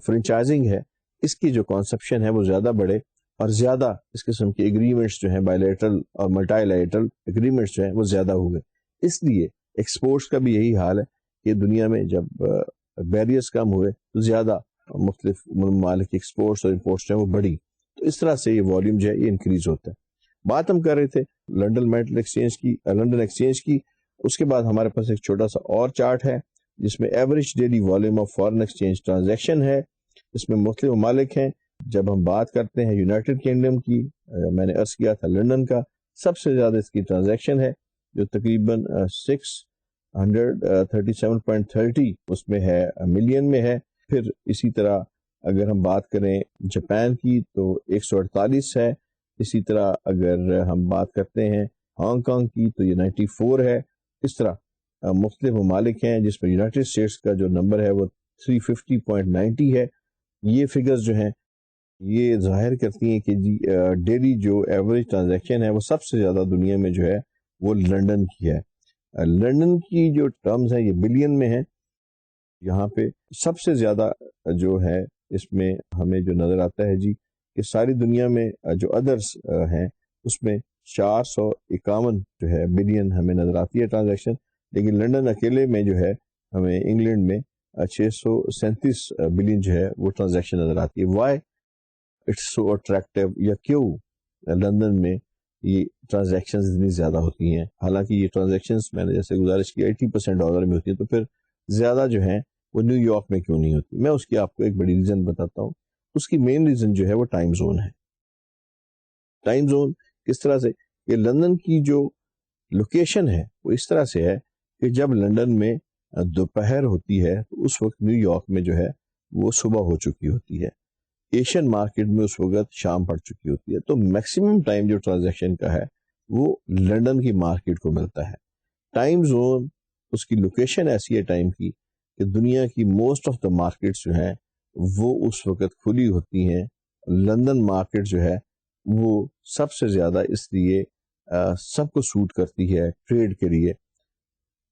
فرنچائزنگ ہے، اس کی جو کانسیپشن ہے وہ زیادہ بڑھے اور زیادہ اس قسم کے ایگریمنٹس جو ہیں بائیلیٹرل اور ملٹی لیٹرل ایگریمنٹس جو ہیں وہ زیادہ ہوئے. اس لیے ایکسپورٹس کا بھی یہی حال ہے کہ دنیا میں جب بیریئرز کم ہوئے تو زیادہ مختلف ممالک کی ایکسپورٹس اور امپورٹس جو ہیں وہ بڑھی. تو اس طرح سے یہ والیوم جو ہے یہ انکریز ہوتا ہے. بات ہم کر رہے تھے لنڈن میٹل ایکسچینج کی، لنڈن ایکسچینج کی. اس کے بعد ہمارے پاس ایک چھوٹا سا اور چارٹ ہے جس میں average daily volume of foreign exchange transaction ہے. اس میں مختلف ممالک ہیں. جب ہم بات کرتے ہیں یونائٹڈ کنگڈم کی، میں نے عرض کیا تھا لنڈن کا سب سے زیادہ اس کی ٹرانزیکشن ہے جو تقریباً 637.30 اس میں ہے، ملین میں ہے. پھر اسی طرح اگر ہم بات کریں جاپان کی تو 148 ہے. اسی طرح اگر ہم بات کرتے ہیں ہانگ کانگ کی تو یہ 94 ہے. اس طرح مختلف ممالک ہیں جس میں یونائٹڈ اسٹیٹس کا جو نمبر ہے وہ 350.90 ہے. یہ فگرز جو ہیں یہ ظاہر کرتی ہیں کہ جی ڈیلی جو ایوریج ٹرانزیکشن ہے وہ سب سے زیادہ دنیا میں جو ہے وہ لنڈن کی ہے. لنڈن کی جو ٹرمز ہیں یہ بلین میں ہیں. یہاں پہ سب سے زیادہ جو ہے اس میں ہمیں جو نظر آتا ہے جی کہ ساری دنیا میں جو ادرس ہیں اس میں 451 جو ہے بلین ہمیں نظر آتی ہے ٹرانزیکشن، لیکن لنڈن اکیلے میں جو ہے ہمیں انگلینڈ میں 637 بلین جو ہے وہ ٹرانزیکشن نظر آتی ہے. وائی اٹس سو اٹریکٹیو، یا کیوں لندن میں یہ ٹرانزیکشنز اتنی زیادہ ہوتی ہیں؟ حالانکہ یہ ٹرانزیکشنز میں نے جیسے گزارش کی 80% ڈالر میں ہوتی ہیں، تو پھر زیادہ جو ہیں وہ نیو یارک میں کیوں نہیں ہوتی؟ میں اس کی آپ کو ایک بڑی ریزن بتاتا ہوں. اس کی مین ریزن جو ہے وہ ٹائم زون ہے. ٹائم زون کس طرح سے کہ لندن کی جو لوکیشن ہے وہ اس طرح سے ہے کہ جب لندن میں دوپہر ہوتی ہے تو اس وقت نیو یارک میں جو ہے وہ صبح ہو چکی ہوتی ہے. ایشین مارکیٹ میں اس وقت شام پڑ چکی ہوتی ہے. تو میکسیمم ٹائم جو ٹرانزیکشن کا ہے وہ لندن کی مارکیٹ کو ملتا ہے. ٹائم زون اس کی لوکیشن ایسی ہے ٹائم کی کہ دنیا کی موسٹ آف دا مارکیٹس جو ہیں وہ اس وقت کھلی ہوتی ہیں. لندن مارکیٹ جو ہے وہ سب سے زیادہ اس لیے سب کو سوٹ کرتی ہے ٹریڈ کے لیے.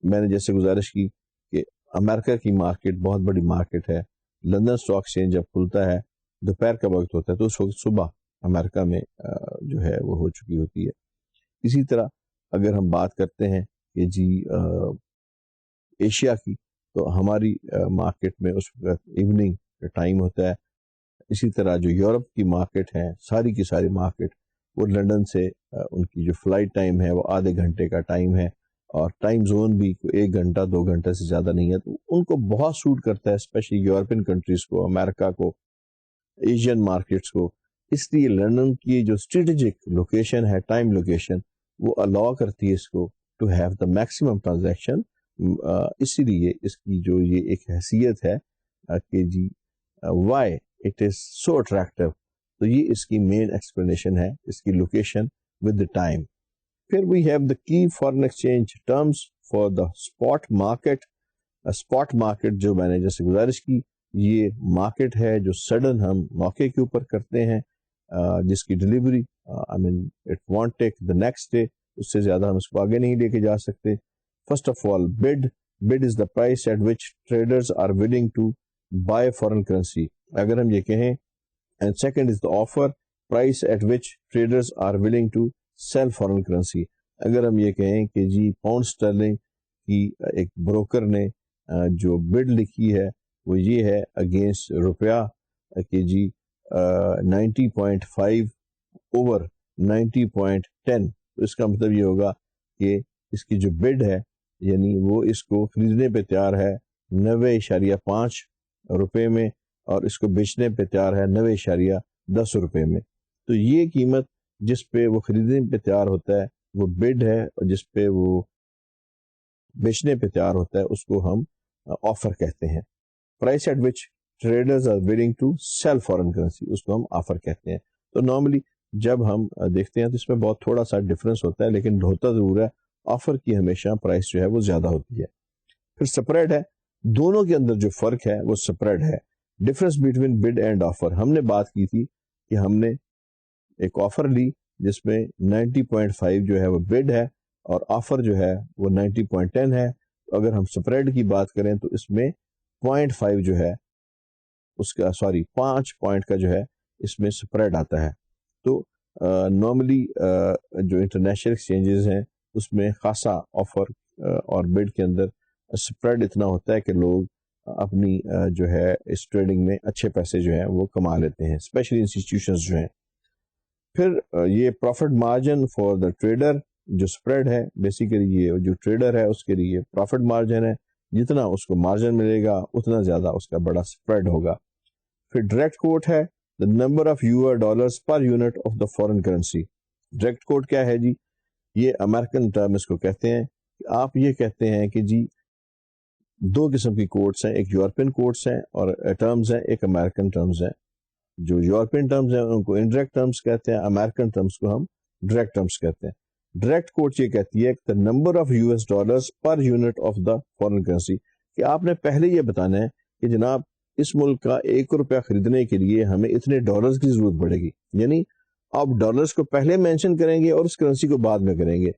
میں نے جیسے گزارش کی کہ امریکہ کی مارکیٹ بہت بڑی مارکیٹ ہے. لندن اسٹاک ایکسچینج جب کھلتا ہے دوپہر کا وقت ہوتا ہے تو اس وقت صبح امریکہ میں جو ہے وہ ہو چکی ہوتی ہے. اسی طرح اگر ہم بات کرتے ہیں کہ جی ایشیا کی تو ہماری مارکیٹ میں اس وقت ایوننگ کا ٹائم ہوتا ہے. اسی طرح جو یورپ کی مارکیٹ ہے ساری کی ساری مارکیٹ وہ لندن سے ان کی جو فلائٹ ٹائم ہے وہ آدھے گھنٹے کا ٹائم ہے اور ٹائم زون بھی 1 گھنٹہ 2 گھنٹے سے زیادہ نہیں ہے. تو ان کو بہت سوٹ کرتا ہے اسپیشلی یورپین کنٹریز کو, امریکہ کو, ایشین مارکیٹس کو. اس لیے لندن کی جو اسٹریٹجک لوکیشن ہے ٹائم لوکیشن وہ الاؤ کرتی ہے اس کو to have the maximum transaction. اسی لیے اس کی جو یہ ایک حیثیت ہے کہ جی why it is so attractive, تو یہ اس کی مین ایکسپلینیشن ہے اس کی لوکیشن ود دا ٹائم. پھر وی ہیو دا کی foreign exchange terms for the spot market. Spot market جو میں نے جیسے گزارش کی یہ مارکیٹ ہے جو سڈن ہم موقع کے اوپر کرتے ہیں, جس کی delivery I mean it want take the next day, اس سے زیادہ ہم اس کو آگے نہیں لے کے جا سکتے. First of all bid is the price at which traders are willing to buy foreign currency. اگر ہم یہ کہیں and second is the offer price at which traders are willing to sell foreign currency. اگر ہم یہ کہیں کہ جی pound Stirling کی ایک بروکر نے جو بڈ لکھی ہے وہ یہ ہے اگینسٹ روپیہ کہ جی 90.5 اوور 90.10, تو اس کا مطلب یہ ہوگا کہ اس کی جو بڈ ہے یعنی وہ اس کو خریدنے پہ تیار ہے 90.5 روپے میں اور اس کو بیچنے پہ تیار ہے 90.10 روپے میں. تو یہ قیمت جس پہ وہ خریدنے پہ تیار ہوتا ہے وہ بڈ ہے, اور جس پہ وہ بیچنے پہ تیار ہوتا ہے اس کو ہم آفر کہتے ہیں. Price at which traders are willing to sell foreign currency, اس کو ہم آفر کہتے ہیں. تو نارملی جب ہم دیکھتے ہیں تو اس میں بہت تھوڑا سا ڈفرینس ہوتا ہے, لیکن ہوتا ضرور ہے آفر کی ہمیشہ پرائس جو ہے وہ زیادہ ہوتی ہے. پھر سپریڈ ہے, دونوں کے اندر جو فرق ہے وہ سپریڈ ہے. Difference between bid and offer, ہم نے بات کی تھی کہ ہم نے ایک آفر لی جس میں 90.5 جو ہے وہ بڈ ہے اور آفر جو ہے وہ 90.10 ہے. اگر ہم سپریڈ کی بات کریں تو اس میں 0.5 جو ہے اس کا 5 پوائنٹ کا جو ہے اس میں سپریڈ آتا ہے. تو نارملی جو انٹرنیشنل ایکسچینجز ہیں اس میں خاصا آفر اور بڈ کے اندر سپریڈ اتنا ہوتا ہے کہ لوگ اپنی جو ہے اس ٹریڈنگ میں اچھے پیسے جو ہیں وہ کما لیتے ہیں, اسپیشلی انسٹیٹیوشنز جو ہیں. پھر یہ profit margin for the trader جو سپریڈ ہے, بیسیکلی یہ جو ٹریڈر ہے اس کے لیے پروفٹ مارجن ہے, جتنا اس کو مارجن ملے گا اتنا زیادہ اس کا بڑا سپریڈ ہوگا. پھر ڈائریکٹ کوٹ ہے the number of US dollars per unit of the foreign currency. Direct quote کیا ہے جی, یہ امریکن ٹرم اس کو کہتے ہیں. آپ یہ کہتے ہیں کہ جی 2 قسم کی کوٹس ہیں, ایک یورپین کوٹس ہیں اور ٹرمز ہیں, ایک امریکن ٹرمز ہیں. جو یورپین ٹرمز ہیں ان کو انڈائریکٹ ٹرمز کہتے ہیں, امریکن ٹرمز کو ہم ڈائریکٹ ٹرمز کہتے ہیں. ڈائریکٹ کوٹ یہ کہتی ہے کہ the number of US dollars per unit of the foreign currency, کہ آپ نے پہلے یہ بتانا ہے کہ جناب اس ملک کا 1 روپیہ خریدنے کے لیے ہمیں اتنے ڈالرز کی ضرورت پڑے گی. یعنی آپ ڈالرز کو پہلے مینشن کریں گے اور اس کرنسی کو بعد میں کریں گے.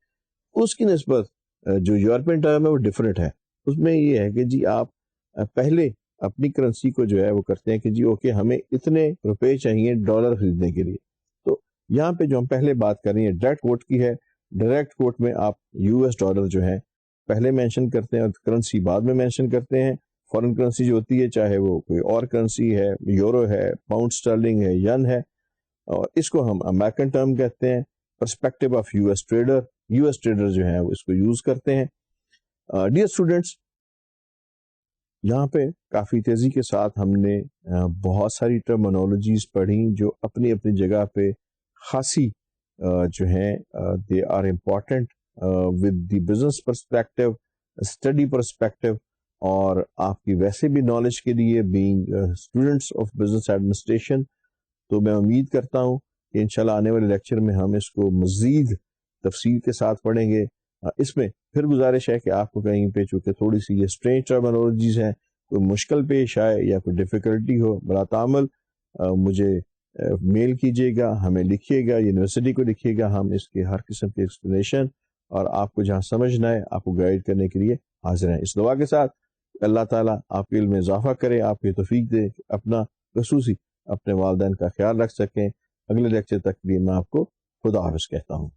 اس کی نسبت جو یورپین ٹرم ہے وہ ڈفرینٹ ہے. اس میں یہ ہے کہ جی آپ پہلے اپنی کرنسی کو جو ہے وہ کرتے ہیں کہ جی اوکے ہمیں اتنے روپے چاہیے ڈالر خریدنے کے لیے. تو یہاں پہ جو ہم پہلے بات کر رہے ہیں ڈائریکٹ کوٹ کی ہے. ڈائریکٹ کوٹ میں آپ US ڈالر جو ہے پہلے مینشن کرتے ہیں اور کرنسی بعد میں مینشن کرتے ہیں. فارن کرنسی جو ہوتی ہے چاہے وہ کوئی اور کرنسی ہے, یورو ہے, پاؤنڈ اسٹرلنگ ہے, ین ہے, اور اس کو ہم امریکن ٹرم کہتے ہیں. Perspective of US trader, US trader جو ہیں وہ اس کو یوز کرتے ہیں. ڈیئر اسٹوڈینٹس, یہاں پہ کافی تیزی کے ساتھ ہم نے بہت ساری ٹرمنالوجیز پڑھی جو اپنی اپنی جگہ پہ خاصی جو ہیں they are important with the business perspective, study perspective, اور آپ کی ویسے بھی نالج کے لیے being students of business administration. تو میں امید کرتا ہوں کہ انشاءاللہ آنے والے لیکچر میں ہم اس کو مزید تفصیل کے ساتھ پڑھیں گے. اس میں پھر گزارش ہے کہ آپ کو کہیں پہ چونکہ تھوڑی سی یہ اسٹرینج ٹرمنالوجیز ہیں، کوئی مشکل پیش آئے یا کوئی ڈیفیکلٹی ہو، بلا تعامل مجھے میل کیجیے گا، ہمیں لکھیے گا، یونیورسٹی کو لکھیے گا. ہم اس کے ہر قسم کے ایکسپلینیشن اور آپ کو جہاں سمجھنا ہے آپ کو گائیڈ کرنے کے لیے حاضر ہیں. اس دعا کے ساتھ اللہ تعالیٰ آپ کے علم میں اضافہ کرے، آپ کی توفیق دے، اپنا خصوصی اپنے والدین کا خیال رکھ سکیں. اگلے لیکچر تک بھی میں آپ کو خدا حافظ کہتا ہوں.